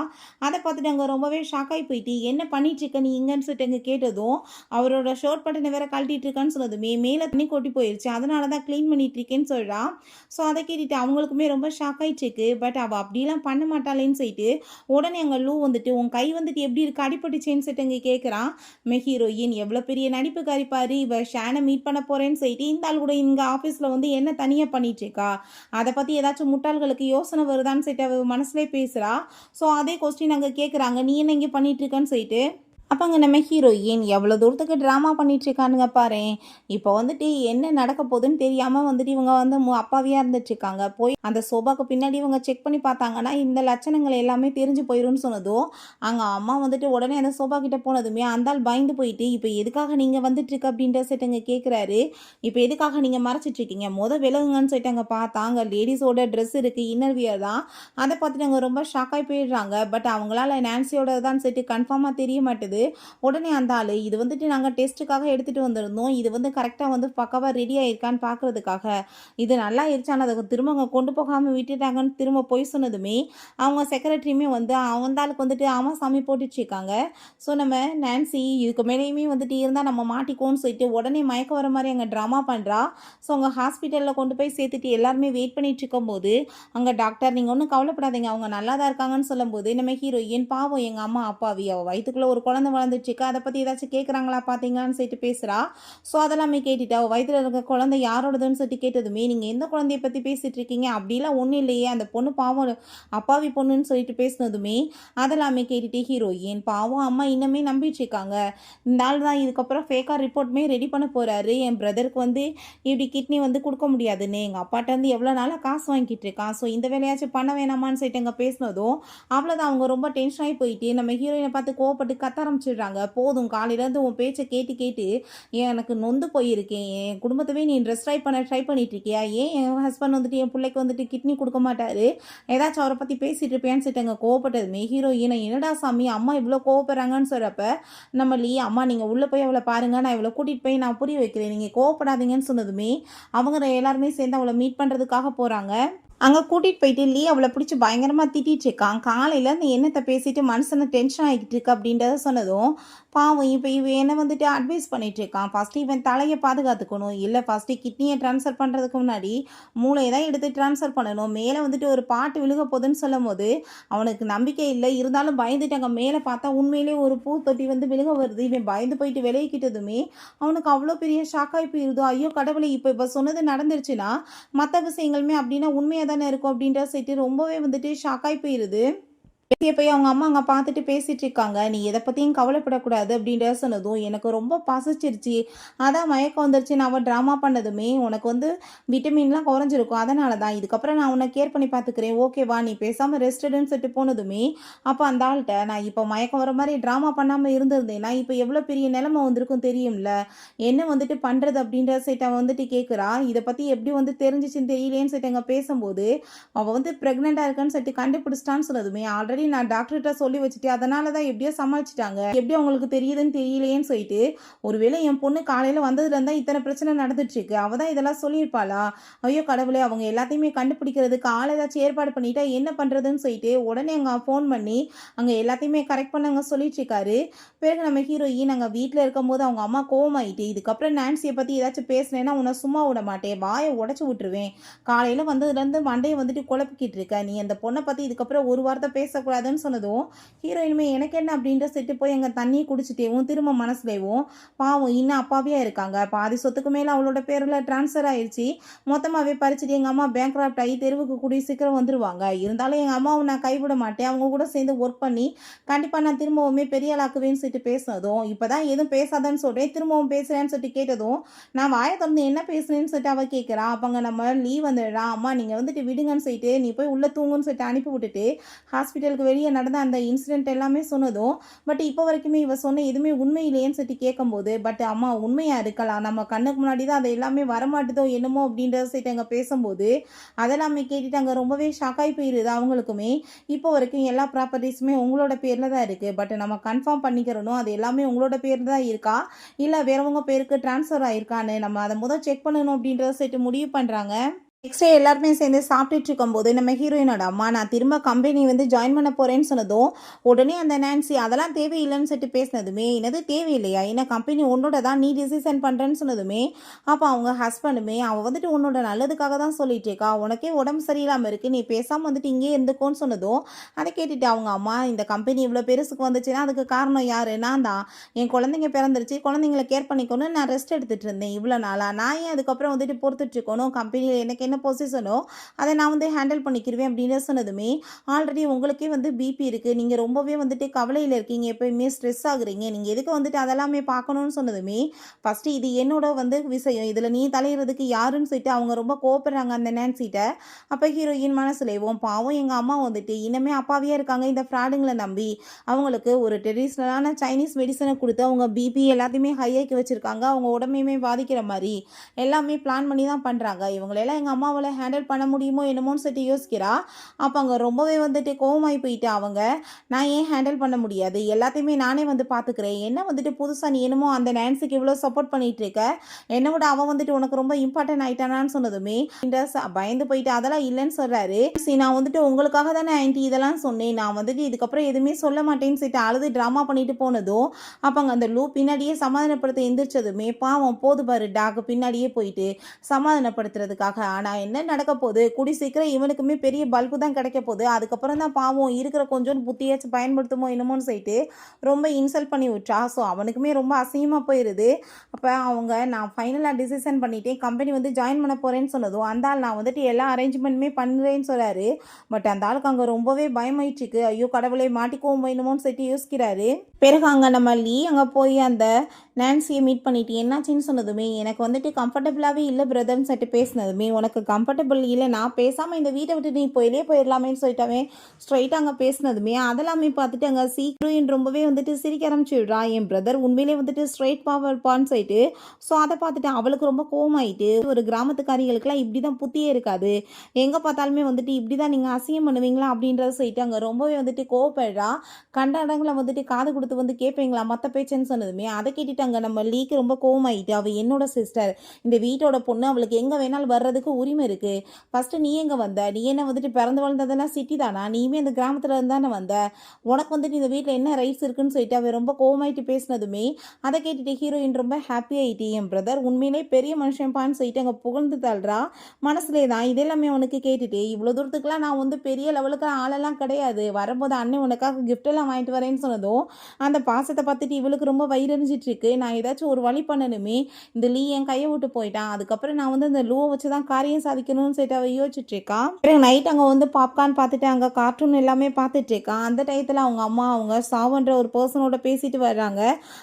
அதை பார்த்துட்டு அங்கே ரொம்பவே ஷாக்காகி போயிட்டு என்ன பண்ணிட்டு இருக்க நீ இங்கன்னு சொல்லிட்டு அங்கே கேட்டதும் அவரோட ஷர்ட் பட்டனை வேற கழட்டிட்டு இருக்கான்னு சொன்னதுமே மேலே தண்ணி கொட்டி போயிடுச்சு அதனால தான் க்ளீன் பண்ணிட்டு இருக்கேன்னு சொல்கிறா. ஸோ அதை கேட்டுட்டு அவங்களுக்குமே ரொம்ப ஷாக் ஆகிட்டுருக்கு. பட் அவள் அப்படிலாம் பண்ண மாட்டாளேன்னு சொல்லிட்டு உடனே அங்கே லூ வந்துட்டு உன் கை வந்துட்டு எப்படி இருக்கு அடிப்பட்டுச்சேன்னு சொல்லிட்டு அங்கே கேட்குறான். ஹீரோயின் எவ்வளோ பெரிய நடிப்பு காரிப்பாரு இவ ஷேனை மீட் பண்ண போகிறேன்னு சொல்லிட்டு இந்த ஆள் கூட இங்கே ஆஃபீஸில் வந்து என்ன தனியாக பண்ணிட்டுருக்கா அதை பற்றி ஏதாச்சும் முட்டாள்களுக்கு யோசனை வருதான்னு சொல்லிட்டு அவள் மனசுலேயே பேசுகிறா. ஸோ அதே கொஸ்டின் அங்கே கேட்குறாங்க நீ என்ன இங்கே பண்ணிகிட்ருக்கான்னு சொல்லிட்டு. அப்போங்க நம்ம ஹீரோயின் எவ்வளோ தூரத்துக்கு ட்ராமா பண்ணிகிட்ருக்கானுங்க பாரு. இப்போ வந்துட்டு என்ன நடக்க போகுதுன்னு தெரியாமல் வந்துட்டு இவங்க வந்து அப்பாவியாக இருந்துட்டுருக்காங்க. போய் அந்த சோபாவுக்கு பின்னாடி இவங்க செக் பண்ணி பார்த்தாங்கன்னா இந்த லட்சணங்கள் எல்லாமே தெரிஞ்சு போயிடும்னு சொன்னதும் அங்கே அம்மா வந்துட்டு உடனே அந்த சோபா கிட்டே போனதுமே அந்தால் பயந்து போயிட்டு இப்போ எதுக்காக நீங்கள் வந்துட்டுருக்கு அப்படின்ற சொல்லிட்டு கேட்குறாரு. இப்போ எதுக்காக நீங்கள் மறைச்சிட்ருக்கீங்க விலகுங்கன்னு சொல்லிட்டு அங்கே பார்த்தா அங்கே லேடிஸோட ட்ரெஸ் இருக்குது இன்னர் வியர் தான். அதை பார்த்துட்டு அங்கே ரொம்ப ஷாக்காகி போயிடுறாங்க. பட் அவங்களால நான்சியோட தான் சொல்லிட்டு கன்ஃபார்மாக தெரிய மாட்டுது. உடனே அந்த ஆளு இது வந்துட்டு நாங்கள் டெஸ்ட்டுக்காக எடுத்துகிட்டு வந்திருந்தோம் இது வந்து கரெக்டாக வந்து பக்காவாக ரெடி ஆகிருக்கான்னு பார்க்குறதுக்காக இது நல்லா ஆயிடுச்சான்னு அதை திரும்ப அவங்க கொண்டு போகாமல் விட்டுட்டாங்கன்னு திரும்ப போய் சொன்னதுமே அவங்க செக்ரட்டரியுமே வந்து அவந்தாளுக்கு வந்துட்டு ஆமாம் சாமி போட்டுட்ருக்காங்க. ஸோ நம்ம நான்சி இதுக்கு மேலேயுமே வந்துட்டு இருந்தால் நம்ம மாட்டிக்கோன்னு சொல்லிட்டு உடனே மயக்க வர மாதிரி அங்கே ட்ராமா பண்ணுறா. ஸோ அவங்க ஹாஸ்பிட்டலில் கொண்டு போய் சேர்த்துட்டு எல்லாருமே வெயிட் பண்ணிட்டு இருக்கும்போது அங்கே டாக்டர் நீங்கள் ஒன்றும் கவலைப்படாதீங்க அவங்க நல்லா தான் இருக்காங்கன்னு சொல்லும்போது நம்ம ஹீரோயின் பாவம் எங்கள் அம்மா அப்பாவி அவள் வயிற்றுக்குள்ளே ஒரு குழந்தை வளர்ந்துட்டுருக்கு அதை பற்றி ஏதாச்சும் கேட்குறாங்களா பார்த்தீங்களான்னு சொல்லிட்டு பேசுகிறா. ஸோ அதெல்லாமே கேட்டுட்டா வயிற்றில் இருக்க குழந்தை யாரோடதுன்னு சொல்லிட்டு கேட்டதுமே நீங்கள் எந்த குழந்தைய பற்றி பேசிகிட்டு இருக்கீங்க அப்படிலாம் ஒன்றும் இல்லையே அந்த பொண்ணு பாவம் அப்பாவி பொண்ணுன்னு சொல்லிட்டு பேசினதுமே அதெல்லாமே கேட்டுட்டு ஹீரோயின் பாவம் அம்மா இன்னமே நம்பிட்டு இருக்காங்க. இந்த ஆள் தான் இதுக்கப்புறம் ஃபேக்காக ரிப்போர்ட்டுமே ரெடி பண்ண போகிறாரு. என் பிரதருக்கு வந்து இப்படி கிட்னி வந்து கொடுக்க முடியாதுன்னு எங்கள் அப்பாட்ட வந்து எவ்வளோ நாளாக காசு வாங்கிட்டு இருக்கான். ஸோ இந்த வேலையாச்சும் பண்ண வேணாமான்னு சொல்லிட்டு அங்கே பேசினதும் அவ்வளோதான் அவங்க ரொம்ப டென்ஷன் ஆகி போயிட்டு நம்ம ஹீரோயினை பார்த்து கோவப்பட்டு கத்த ஆரம்பிச்சிடுறாங்க. போதும் காலையிலேருந்து உன் பேச்சை கேட்டு கேட்டு எனக்கு நொந்து போயிருக்கேன். என் குடும்பத்தவே நீ டிஸ்ட்ராய் பண்ண ட்ரை பண்ணிட்டு இருக்கியா? ஏன் என் ஹஸ்பண்ட் வந்துட்டு என் பிள்ளைக்கு வந்துட்டு கிட்னி கொடுக்க மாட்டாரு? ஏதாச்சும் அவரை பற்றி பேசிட்டு இருப்பியான்னு சொல்லிட்டு அங்கே கோவப்பட்டதுமே ஹீரோயின் என்னடா சாமி அம்மா இவ்வளோ கோவப்படுறாங்கன்னு சொல்கிறப்ப நம்ம அம்மா நீங்கள் உள்ளே போய் அவளை பாருங்க, நான் இவளை கூட்டிகிட்டு போய் நான் புரிய வைக்கிறேன், நீங்கள் கோவப்படாதீங்கன்னு சொன்னதுமே அவங்க எல்லாருமே சேர்ந்து அவளை மீட் பண்ணுறதுக்காக போகிறாங்க. அங்கே கூட்டிகிட்டு போயிட்டு அவளை பிடிச்சி பயங்கரமாக திட்டிகிட்டு இருக்கான். காலையில் நீ என்னத்தை பேசிட்டு மனுஷனை டென்ஷன் ஆகிக்கிட்டு இருக்கு அப்படின்றத சொன்னதும் பாவம் இப்போ இவன் என்ன வந்துட்டு அட்வைஸ் பண்ணிட்டு இருக்கான். ஃபஸ்ட்டு இவன் தலையை பாதுகாத்துக்கணும், இல்லை ஃபஸ்ட்டு கிட்னியை ட்ரான்ஸ்ஃபர் பண்ணுறதுக்கு முன்னாடி மூளையை தான் எடுத்து ட்ரான்ஸ்ஃபர் பண்ணணும். மேலே வந்துட்டு ஒரு பாட்டு விழுக போகுதுன்னு சொல்லும் போது அவனுக்கு நம்பிக்கை இல்லை, இருந்தாலும் பயந்துட்டு அங்கே மேலே பார்த்தா உண்மையிலே ஒரு பூ தொட்டி வந்து விழுக வருது. இவன் பயந்து போயிட்டு விலகிக்கிட்டதுமே அவனுக்கு அவ்வளோ பெரிய ஷாக்காகி போயிருதோ, ஐயோ கடவுளை இப்போ சொன்னது நடந்துருச்சுன்னா மற்ற விஷயங்களுமே அப்படின்னா உண்மையாக தானே இருக்கும் அப்படின்ற சொல்லிட்டு ரொம்பவே வந்துட்டு ஷாக்காகி போயிருது. வெளியே போய் அவங்க அம்மா அங்கே பார்த்துட்டு பேசிட்டு இருக்காங்க. நீ எதை பற்றியும் கவலைப்படக்கூடாது அப்படின்ற சொன்னதும் எனக்கு ரொம்ப பசிச்சிருச்சு, அதான் மயக்கம் வந்துருச்சு நான் அவள் ட்ராமா பண்ணதுமே உனக்கு வந்து விட்டமின்லாம் குறைஞ்சிருக்கும், அதனால தான் இதுக்கப்புறம் நான் உன்னை கேர் பண்ணி பார்த்துக்கிறேன், ஓகேவா நீ பேசாமல் ரெஸ்ட்டுன்னு சொல்லிட்டு போனதுமே அப்போ அந்த ஆள்கிட்ட நான் இப்போ மயக்கம் வர மாதிரி ட்ராமா பண்ணாமல் இருந்திருந்தேன்னா இப்போ எவ்வளோ பெரிய நிலைமை வந்திருக்கும் தெரியும்ல, என்ன வந்துட்டு பண்ணுறது அப்படின்ற சைட்டை வந்துட்டு கேட்குறா. இதை பற்றி எப்படி வந்து தெரிஞ்சிச்சுன்னு தெரியலேன்னு சொல்லிட்டு அங்கே பேசும்போது அவள் வந்து ப்ரெக்னெண்ட்டாக இருக்கான்னு சொல்லிட்டு கண்டுபிடிச்சிட்டான்னு சொன்னதுமே ஆல்ரெடி நான் டாக்டர்கிட்ட சொல்லி வச்சுட்டு அதனால தான் எப்படியோ சமாளிச்சிட்டாங்க, எப்படி அவங்களுக்கு தெரியுதுன்னு தெரியலையேன்னு சொல்லிட்டு ஒருவேளை என் பொண்ணு காலையில் வந்ததுல இருந்தா இத்தனை பிரச்சனை நடந்துட்டு இருக்கு, அவள் தான் இதெல்லாம் சொல்லியிருப்பாளா? ஐயோ கடவுளே, அவங்க எல்லாத்தையுமே கண்டுபிடிக்கிறதுக்கு ஆள் ஏதாச்சும் ஏற்பாடு பண்ணிட்டா என்ன பண்ணுறதுன்னு சொல்லிட்டு உடனே அங்கே ஃபோன் பண்ணி அங்கே எல்லாத்தையுமே கரெக்ட் பண்ண சொல்லிட்டு இருக்காரு. பிறகு நம்ம ஹீரோயின் அங்கே வீட்டில் இருக்கும்போது அவங்க அம்மா கோவமாயிட்டு இதுக்கப்புறம் நான்சியை பற்றி ஏதாச்சும் பேசினேன்னா உன்னை சும்மா விட மாட்டேன், வாயை உடச்சி விட்டுருவேன், காலையில் வந்ததுலேருந்து மண்டையை வந்துட்டு குழப்பிக்கிட்டு இருக்க, நீ அந்த பொண்ணை பற்றி இதுக்கப்புறம் ஒரு வார்த்தை பேசக்கூடாதுன்னு சொன்னதும் ஹீரோயினுமே எனக்கு என்ன அப்படின்ற செட்டு போய் எங்கள் தண்ணியை குடிச்சிட்டேவும் திரும்ப மனசுலேயும் பாவம் இன்னும் அப்பாவியாக இருக்காங்க, பாதி சொத்துக்கு மேலே அவளோட பேரில் ட்ரான்ஸ்ஃபர் ஆயிடுச்சு, மொத்தமாகவே பறிச்சுட்டு எங்கள் அம்மா பேங்க்ராப்ட் ஆகி தெருவுக்கு கூடிய சீக்கிரம் வந்துடுவாங்க, இருந்தாலும் எங்கள் அம்மாவை நான் கைவிட மாட்டேன், அவங்க கூட சேர்ந்து ஒர்க் பண்ணி கண்டிப்பாக நான் திரும்பவுமே பெரிய ஆளாக்குவேன்னு சொல்லிட்டு பேசினதும் இப்போ தான் எதுவும் பேசாதன்னு சொல்கிறேன் திரும்பவும் பேசுகிறேன்னு சொல்லிட்டு கேட்டதும் நான் வாயை திறந்து என்ன பேசுனேன்னு சொல்லிட்டு அவள் கேட்குறான். அப்போங்க நம்ம லீவ் வந்துடுறான், அம்மா நீங்கள் வந்துட்டு விடுங்கன்னு சொல்லிட்டு நீ போய் உள்ளே தூங்குன்னு சொல்லிட்டு அனுப்பி விட்டுட்டு ஹாஸ்பிட்டலுக்கு வெளியே நடந்த அந்த இன்சிடென்ட் எல்லாமே சொன்னதும் பட் இப்போ வரைக்குமே இவ சொன்ன எதுவுமே உண்மை இல்லையேன்னு சொல்லிட்டு கேட்கும்போது பட் அம்மா உண்மையாக இருக்கலாம், நம்ம கண்ணுக்கு முன்னாடி தான் அது எல்லாமே வரமாட்டுதோ என்னமோ அப்படின்றத சொல்லிட்டு அங்கே பேசும்போது அதெல்லாமே கேட்டுட்டு அங்கே ரொம்பவே ஷாக்காகி போயிருது. அவங்களுக்குமே இப்போ வரைக்கும் எல்லா ப்ராப்பர்ட்டிஸுமே உங்களோட பேரில் தான் இருக்குது, பட் நம்ம கன்ஃபார்ம் பண்ணிக்கிறணும் அது எல்லாமே உங்களோட பேர் தான் இருக்கா இல்லை வேறவங்க பேருக்கு ட்ரான்ஸ்ஃபர் ஆயிருக்கான்னு நம்ம அதை முதல் செக் பண்ணணும் அப்படின்றத சொல்லிட்டு முடிவு பண்ணுறாங்க. நெக்ஸ்ட் டே எல்லாருமே சேர்ந்து சாப்பிட்டுட்டு இருக்கும்போது நம்ம ஹீரோயினோட அம்மா நான் திரும்ப கம்பெனி வந்து ஜாயின் பண்ண போகிறேன்னு சொன்னதும் உடனே அந்த நான்சி அதெல்லாம் தேவையில்லைன்னு சொல்லிட்டு பேசினதுமே என்னது தேவையில்லையா, ஏன்னா கம்பெனி உன்னோட தான் நீ டிசிஷன் பண்ணுறேன்னு சொன்னதுமே அப்போ அவங்க ஹஸ்பண்டுமே அவள் வந்துட்டு உன்னோட நல்லதுக்காக தான் சொல்லிட்டு இருக்கா, உனக்கே உடம்பு சரியில்லாமல் இருக்குது நீ பேசாமல் வந்துட்டு இங்கே இருந்துக்கோன்னு சொன்னதும் அதை கேட்டுட்டு அவங்க அம்மா இந்த கம்பெனி இவ்வளோ பெருசுக்கு வந்துச்சுன்னா அதுக்கு காரணம் யார், நான் தான், என் குழந்தைங்க பிறந்துருச்சு குழந்தைங்களை கேர் பண்ணிக்கணும், நான் ரெஸ்ட் எடுத்துகிட்டு இருந்தேன் இவ்வளோ நாளாக, நான் ஏன் அதுக்கப்புறம் வந்துட்டு பொறுத்துட்டு இருக்கணும், கம்பெனியில் எனக்கு என்ன பொசிஷனோ அதை நான் வந்து ஹேண்டில் பண்ணிக்கிடுவேன் அப்படின்னு சொன்னதுமே ஆல்ரெடி உங்களுக்கே வந்து பிபி இருக்குது, நீங்கள் ரொம்பவே வந்துட்டு கவலையில் இருக்கீங்க, எப்போயுமே ஸ்ட்ரெஸ் ஆகுறீங்க, நீங்கள் எதுக்கு வந்துட்டு அதெல்லாமே பார்க்கணும்னு சொன்னதுமே ஃபஸ்ட்டு இது என்னோட வந்து விஷயம், இதில் நீ தலையிறதுக்கு யாருன்னு சொல்லிட்டு அவங்க ரொம்ப கோவப்படுறாங்க அந்த நான்சிட்ட. அப்போ ஹீரோயின் மனசுலேயும் பாவம் எங்கள் அம்மா வந்துட்டு இன்னமே அப்பாவியாக இருக்காங்க இந்த ஃப்ராடுங்களை நம்பி, அவங்களுக்கு ஒரு ட்ரெடிஷ்னலான சைனீஸ் மெடிசனை கொடுத்து அவங்க பிபி எல்லாத்தையுமே ஹையாக்கி வச்சுருக்காங்க, அவங்க உடம்பையுமே பாதிக்கிற மாதிரி எல்லாமே பிளான் பண்ணி தான் பண்ணுறாங்க, இவங்களெல்லாம் எங்கள் அம்மாவால் ஹேண்டில் பண்ண முடியுமோ என்னமோன்னு சொல்லிட்டு யோசிக்கிறா. அப்போ அங்கே ரொம்பவே வந்துட்டு கோவமாகி போயிட்டு அவங்க நான் ஏன் ஹேண்டில் பண்ண முடியாது எல்லாத்தையுமே நானே வந்து பார்த்துக்கிறேன், என்ன வந்துட்டு புதுசாக நீ என்னமோ அந்த நான்சிக்கு இவ்வளோ சப்போர்ட் பண்ணிட்டு இருக்க, என்னை விட அவன் வந்துட்டு உனக்கு ரொம்ப இம்பார்ட்டன்ட் ஆயிட்டானான்னு சொன்னதுமே பயந்து போயிட்டு அதெல்லாம் இல்லைன்னு சொல்கிறாரு. சரி நான் வந்துட்டு உங்களுக்காக தானே ஆன்ட்டி இதெல்லாம் சொன்னேன், நான் வந்துட்டு இதுக்கப்புறம் எதுவுமே சொல்ல மாட்டேன்னு சொல்லிட்டு அழுது ட்ராமா பண்ணிட்டு போனதும் அப்போ அங்கே அந்த லூப் பின்னாடியே சமாதானப்படுத்த எந்திரிச்சதுமே பாவம் போது பாரு டாக் பின்னாடியே போயிட்டு சமாதானப்படுத்துறதுக்காக. ஆனால் என்ன நடக்க போகுது, கூடி சீக்கிரம் இவனுக்குமே பெரிய பல்பு தான் கிடைக்க போகுது, அதுக்கப்புறம் தான் பாவம் இருக்கிற கொஞ்சம் புத்தியாச்சும் பயன்படுத்துமோ என்னமோன்னு சொல்லிட்டு ரொம்ப இன்சல்ட் பண்ணி விட்டா. ஸோ அவனுக்குமே ரொம்ப அசிங்கமாக போயிடுது. அப்போ அவங்க நான் ஃபைனலாக டிசிஷன் பண்ணிட்டேன் கம்பெனி வந்து ஜாயின் பண்ண போகிறேன்னு சொன்னதும் அந்த ஆள் நான் வந்துட்டு எல்லா அரேஞ்ச்மெண்ட்டுமே பண்ணுறேன்னு சொல்கிறாரு. பட் அந்த ஆளுக்கு அங்கே ரொம்பவே பயமாயிடுச்சுக்கு, ஐயோ கடவுளை மாட்டிக்கவும் வேணுமோன்னு சொல்லிட்டு யோசிக்கிறாரு. பிறகு அங்கே நம்ம அங்கே போய் அந்த நான்சியை மீட் பண்ணிட்டு என்னாச்சுன்னு சொன்னதுமே, எனக்கு வந்துட்டு கம்ஃபர்டபுளாகவே இல்லை பிரதர்ன்னு சொல்லிட்டு பேசினதுமே, உனக்கு கம்ஃபர்டபுள் இல்லை நான் பேசாமல் இந்த வீட்டை விட்டு நீ வெளியே போயிடலாமேன்னு சொல்லிட்டாவே ஸ்ட்ரைட்டாக அங்கே பேசினதுமே, அதெல்லாமே பார்த்துட்டு அங்கே சீக்கிரம் ரொம்பவே வந்துட்டு சிரிக்க ஆரம்பிச்சுடுறா. என் பிரதர் உண்மையிலே வந்துட்டு ஸ்ட்ரைட் பாவர்ப்பான்னு சொல்லிட்டு. ஸோ அதை பார்த்துட்டு அவளுக்கு ரொம்ப கோவமாயிட்டு, ஒரு கிராமத்துக்காரிகளுக்கெல்லாம் இப்படி தான் புத்தியே இருக்காது, எங்கே பார்த்தாலுமே வந்துட்டு இப்படி தான் நீங்கள் அசிங்கம் பண்ணுவீங்களா அப்படின்றத சொல்லிட்டு அங்கே ரொம்பவே வந்துட்டு கோவப்படுறா. கண்ட இடங்களை வந்துட்டு காது கொடுத்து வந்து கேட்பீங்களா மற்ற பேச்சுன்னு சொன்னதுமே, அதை கேட்டுட்டு அங்கே நம்ம லீக்கு ரொம்ப கோவமாயிட்டு, அவள் என்னோட சிஸ்டர், இந்த வீட்டோட பொண்ணு, அவளுக்கு எங்கே வேணாலும் வர்றதுக்கு உரிமை இருக்குது. ஃபஸ்ட்டு நீ எங்கே வந்த, நீ என்ன வந்துட்டு பிறந்து வளர்ந்ததெல்லாம் சிட்டி தானா, நீயுமே இந்த கிராமத்தில் இருந்தானே வந்த, உனக்கு வந்துட்டு இந்த வீட்டில் என்ன ரைட்ஸ் இருக்குன்னு சொல்லிட்டு அவள் ரொம்ப கோவமாயிட்டு பேசினதுமே, அதை கேட்டுட்டு ஹீரோயின் ரொம்ப ஹாப்பி ஆகிட்டு, என் பிரதர் உண்மையிலே பெரிய மனுஷன்பான்னு சொல்லிட்டு அங்கே புகழ்ந்து தள்ளுறா. மனசுலே தான் இதெல்லாமே உனக்கு கேட்டுட்டு, இவ்வளோ தூரத்துக்குலாம் நான் வந்து பெரிய லெவலுக்கு ஆளெல்லாம் கிடையாது, வரும்போது அண்ணன் உனக்காக கிஃப்டெல்லாம் வாங்கிட்டு வரேன்னு சொன்னதும் அந்த பாசத்தை பார்த்துட்டு இவளுக்கு ரொம்ப வயிறறிஞ்சிட்டு இருக்கு. நான் ஏதாச்சும் ஒரு வழி பண்ணணுமே, இந்த லீ என் கையை விட்டு போயிட்டான், அதுக்கப்புறம் நான் வந்து இந்த லூவை வச்சு தான் காரியம் சாதிக்கணும்னு சொல்லிட்டு அவள் யோசிச்சுட்டு இருக்கா. பிறகு நைட் அங்கே வந்து பாப்கார்ன் பார்த்துட்டு அங்கே கார்ட்டூன் எல்லாமே பார்த்துட்டு இருக்கான். அந்த டயத்தில் அவங்க அம்மா அவங்க சாவுன்ற ஒரு பர்சனோட பேசிட்டு வர்றாங்க.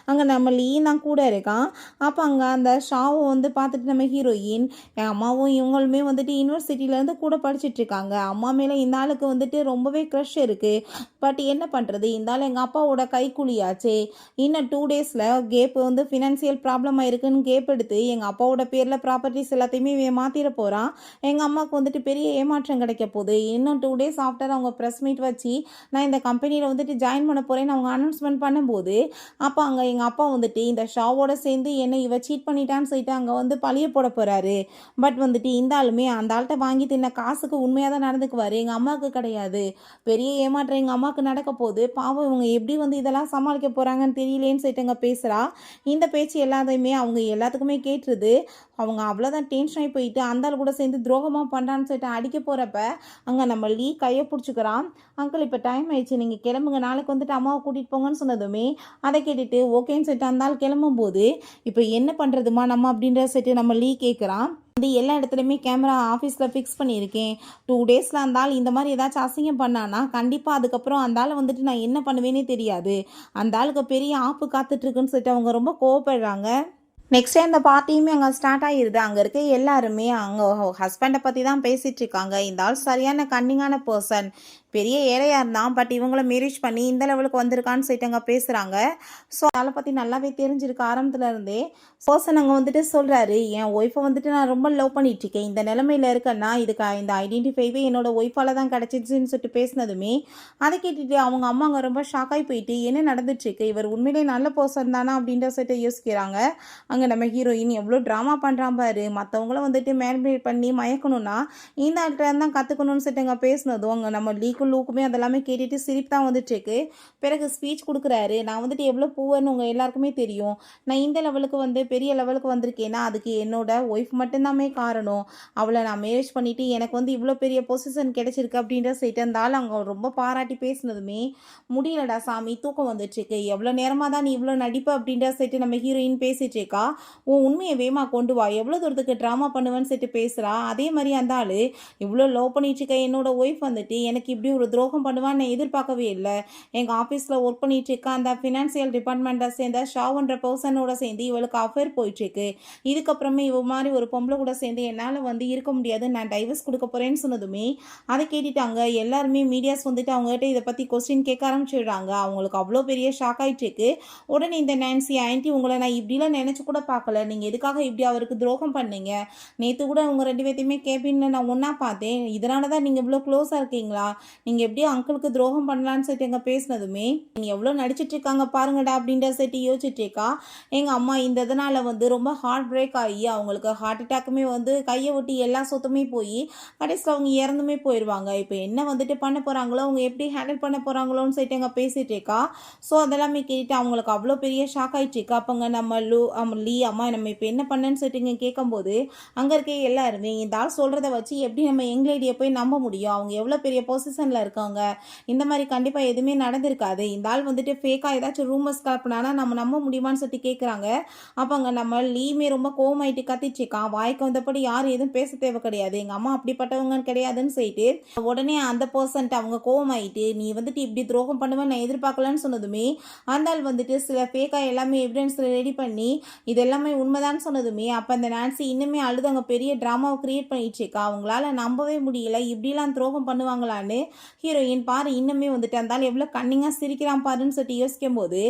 அங்கே நம்ம லீ தான் கூட இருக்கான். அப்போ அங்கே அந்த ஷாவை வந்து பார்த்துட்டு நம்ம ஹீரோயின், என் அம்மாவும் இவங்களுமே வந்துட்டு யூனிவர்சிட்டியிலேருந்து கூட படிச்சுட்டு இருக்காங்க, அம்மா மேலே இந்த ஆளுக்கு வந்துட்டு ரொம்பவே க்ரஷ் இருக்குது, பட் என்ன பண்ணுறது, இந்த ஆள் எங்கள் அப்பாவோட கைக்கூலியாச்சே, இன்னும் 2 டேஸில் கேப் வந்து ஃபினான்சியல் ப்ராப்ளம் ஆயிருக்குன்னு கேப் எடுத்து எங்கள் அப்பாவோட பேரில் ப்ராப்பர்ட்டிஸ் எல்லாத்தையுமே மாற்றிட போகிறான், எங்கள் அம்மாவுக்கு வந்துட்டு பெரிய ஏமாற்றம் கிடைக்க போகுது, இன்னும் 2 டேஸ் ஆஃப்டர் அவங்க ப்ரெஸ் மீட் வச்சு நான் இந்த கம்பெனியில் வந்துட்டு ஜாயின் பண்ண போகிறேன்னு அவங்க அனௌன்ஸ்மெண்ட் பண்ணும்போது, அப்போ அங்கே எங்கள் அப்பா வந்துட்டு இந்த ஷாவோட சேர்ந்து என்னை இவ சீட் பண்ணிட்டான்னு சொல்லிட்டு அங்கே வந்து பழிய போட போகிறாரு. பட் வந்துட்டு இந்த ஆளுமே அந்த ஆள்கிட்ட வாங்கி தின்ன காசுக்கு உண்மையாக தான் நடந்துக்குவார், எங்கள் அம்மாவுக்கு கிடையாது, பெரிய ஏமாற்றம் எங்கள் அம்மாவுக்கு நடக்க போகுது, பாவம் இவங்க எப்படி வந்து இதெல்லாம் சமாளிக்க போகிறாங்கன்னு தெரியலேன்னு சொல்லிட்டு அங்கே பேசுகிறா. இந்த பேச்சு எல்லாத்தையுமே அவங்க எல்லாத்துக்குமே கேட்டுருது. அவங்க அவ்வளோதான் டென்ஷன் ஆகி போயிட்டு அந்த ஆள் கூட சேர்ந்து துரோகமாக பண்ணுறான்னு சொல்லிட்டு அடிக்க போகிறப்ப அங்கே நம்ம லீ கையை பிடிச்சிக்கிறான். அங்கிள் இப்போ டைம் ஆயிடுச்சு, நீங்கள் கிளம்புங்க, நாளைக்கு வந்துட்டு அம்மாவை கூட்டிகிட்டு போங்கன்னு சொன்னதுமே அதை கேட்டுட்டு ஓகேன்னு சொல்லிட்டு அந்த ஆள் கிளம்பும்போது, இப்போ என்ன பண்ணுறதுமா நம்ம அப்படின்ற சொல்லிட்டு நம்ம லீ கேட்குறான். வந்து எல்லா இடத்துலையுமே கேமரா ஆஃபீஸில் ஃபிக்ஸ் பண்ணியிருக்கேன், 2 டேஸில் அந்த ஆள் இந்த மாதிரி ஏதாச்சும் அசிங்கம் பண்ணான்னா கண்டிப்பாக அதுக்கப்புறம் அந்த ஆளை வந்துட்டு நான் என்ன பண்ணுவேனே தெரியாது, அந்த ஆளுக்கு பெரிய ஆப்பு காத்துட்ருக்குன்னு சொல்லிட்டு அவங்க ரொம்ப கோவப்படுறாங்க. நெக்ஸ்ட் டைம் இந்த பார்ட்டியுமே அங்கே ஸ்டார்ட் ஆகிடுது. அங்கே இருக்க எல்லாருமே அங்கே ஹஸ்பண்டை பற்றி தான் பேசிகிட்டு இருக்காங்க. இந்த ஆள் சரியான கன்னிங்கான பர்சன், பெரிய ஏழையாக இருந்தான், பட் இவங்கள மேரேஜ் பண்ணி இந்த லெவலுக்கு வந்திருக்கான்னு சொல்லிட்டு அங்கே பேசுகிறாங்க. ஸோ அதை பற்றி நல்லாவே தெரிஞ்சிருக்கு ஆரம்பத்தில் இருந்தே. பர்சன் அங்கே வந்துட்டு சொல்கிறாரு, என் ஒய்ஃபை வந்துட்டு நான் ரொம்ப லவ் பண்ணிகிட்ருக்கேன், இந்த நிலமையில் இருக்கேன்னா இதுக்கு இந்த ஐடென்டிஃபைவே என்னோட ஒய்ஃபால் தான் கிடச்சிச்சின்னு சொல்லிட்டு பேசினதுமே அதை கேட்டுட்டு அவங்க அம்மா அங்கே ரொம்ப ஷாக்காகி போயிட்டு என்ன நடந்துட்டுருக்கு, இவர் உண்மையிலே நல்ல பர்சன் தானா அப்படின்ற சொல்லிட்டு யோசிக்கிறாங்க. அங்கே நம்ம ஹீரோயின் எவ்வளோ ட்ராமா பண்ணுறான் பாரு, மற்றவங்கள வந்துட்டு மேனிபுலேட் பண்ணி மயக்கணும்னா இந்த ஆள்கிட்ட தான் கற்றுக்கணும்னு சொல்லிட்டு அங்கே பேசினதும் அங்கே நம்ம லூக்குமே அதெல்லாமே கேட்டுட்டு சிரிப்பு தான் வந்துட்டுருக்கு. பிறகு ஸ்பீச் கொடுக்குறாரு, நான் வந்துட்டு எவ்வளோ பூவர்னு உங்கள் எல்லாருக்குமே தெரியும், நான் இந்த லெவலுக்கு வந்து பெரிய லெவலுக்கு வந்திருக்கேன்னா அதுக்கு என்னோட ஒய்ஃப் மட்டும்தாமே காரணம், அவளை நான் மேரேஜ் பண்ணிவிட்டு எனக்கு வந்து இவ்வளோ பெரிய பொசிஷன் கிடச்சிருக்கு அப்படின்ற சொல்லிட்டு இருந்தாலும் அவங்க ரொம்ப பாராட்டி பேசினதுமே, முடியலடா சாமி தூக்கம் வந்துட்டுருக்கு, எவ்வளோ நேரமாக தான் நீ இவ்வளோ நடிப்பு அப்படின்ற சொல்லிட்டு நம்ம ஹீரோயின் பேசிகிட்டு இருக்கா, உன் உண்மையை வேமா கொண்டு வா, எவ்வளோ தூரத்துக்கு ட்ராமா பண்ணுவேன்னு சொல்லிட்டு பேசுகிறா. அதே மாதிரி அந்த ஆள் இவ்வளோ லவ் பண்ணிட்டுருக்க என்னோட ஒய்ஃப் வந்துட்டு எனக்கு இப்படி ஒரு துரோகம் பண்ணுவான்னு நான் எதிர்பார்க்கவே இல்லை, எங்கள் ஆஃபீஸில் ஒர்க் பண்ணிகிட்ருக்க அந்த ஃபினான்சியல் டிபார்ட்மெண்ட்டை சேர்ந்த ஷாவுன்ற பர்சனோட சேர்ந்து இவளுக்கு அஃபேர் போயிட்டுருக்கு, இதுக்கப்புறமே இவ மாதிரி ஒரு பொம்பளை கூட சேர்ந்து என்னால் வந்து இருக்க முடியாது, நான் டைவர்ஸ் கொடுக்க போகிறேன்னு சொன்னதுமே அதை கேட்டுட்டாங்க எல்லாருமே. மீடியாஸ் வந்துட்டு அவங்ககிட்ட இதை பற்றி கொஸ்டின் கேட்க ஆரம்பிச்சிடுறாங்க. அவங்களுக்கு அவ்வளோ பெரிய ஷாக் ஆகிட்டுருக்கு. உடனே இந்த நான்சி ஆண்டி, உங்களை நான் இப்படிலாம் நினச்சி கூட பார்க்கல, நீங்கள் எதுக்காக இப்படி அவருக்கு துரோகம் பண்ணீங்க, நேற்று கூட உங்கள் 2 பேர்த்தையுமே கேபினில் நான் ஒன்றா பார்த்தேன், இதனால தான் நீங்கள் இவ்வளோ க்ளோஸாக இருக்கீங்களா, நீங்கள் எப்படியும் அங்கிளுக்கு துரோகம் பண்ணலான்னு சொல்லிட்டு எங்கள் பேசினதுமே நீங்கள் எவ்வளோ நடிச்சிட்டு இருக்காங்க பாருங்கடா அப்படின்ற சொல்லிட்டு யோசிச்சுட்டு இருக்கா. எங்கள் அம்மா இந்த இதனால் வந்து ரொம்ப ஹார்ட் பிரேக் ஆகி அவங்களுக்கு ஹார்ட் அட்டாக்குமே வந்து கையை ஒட்டி எல்லா சொத்துமே போய் கடைசியில் அவங்க இறந்துமே போயிடுவாங்க. இப்போ என்ன வந்துட்டு பண்ண போகிறாங்களோ அவங்க எப்படி ஹேண்டில் பண்ண போகிறாங்களோன்னு சொல்லிட்டு எங்கள் பேசிகிட்டு இருக்கா. ஸோ அதெல்லாமே கேட்டு அவங்களுக்கு அவ்வளோ பெரிய ஷாக் ஆகிட்டு இருக்கா. அப்போங்க நம்ம லீ அம்மா நம்ம இப்போ என்ன பண்ணேன்னு சொல்லிட்டு இங்கே கேட்கும்போது அங்கே இருக்க எல்லாருமே இந்த ஆள் சொல்கிறத வச்சு எப்படி நம்ம யங் லேடியை போய் நம்ப முடியும், அவங்க எவ்வளோ பெரிய பொசிஷனில் பொசிஷனில் இருக்கவங்க. இந்த மாதிரி கண்டிப்பாக எதுவுமே நடந்திருக்காது. இந்த ஆள் வந்துட்டு ஃபேக்காக ஏதாச்சும் ரூமர்ஸ் கலப்புனானா நம்ம நம்ப முடியுமான்னு சொல்லிட்டு கேட்குறாங்க. அப்போ அங்கே நம்ம லீமே ரொம்ப கோவமாயிட்டு கத்திச்சிருக்கான். வாய்க்கு வந்தபடி யாரும் எதுவும் பேச தேவை கிடையாது, எங்கள் அம்மா அப்படிப்பட்டவங்கன்னு கிடையாதுன்னு சொல்லிட்டு உடனே அந்த பர்சன்ட் அவங்க கோவமாயிட்டு நீ வந்துட்டு இப்படி துரோகம் பண்ணுவேன்னு நான் எதிர்பார்க்கலன்னு சொன்னதுமே அந்த ஆள் வந்துட்டு சில ஃபேக்காக எல்லாமே எவிடன்ஸ் ரெடி பண்ணி இது எல்லாமே உண்மைதான்னு சொன்னதுமே அப்போ அந்த நான்சி இன்னுமே அழுது அங்கே பெரிய ட்ராமாவை கிரியேட் பண்ணிடுச்சுக்கா. அவங்களால நம்பவே முடியல, இப்படிலாம் துரோகம் பண்ணுவாங்களான்னு. ஹீரோயின் பாரு இன்னுமே வந்துட்டு அந்த ஆள் எவ்வளோ கன்னிங்காக சிரிக்கிறான் பாருன்னு சொல்லிட்டு யோசிக்கும் போது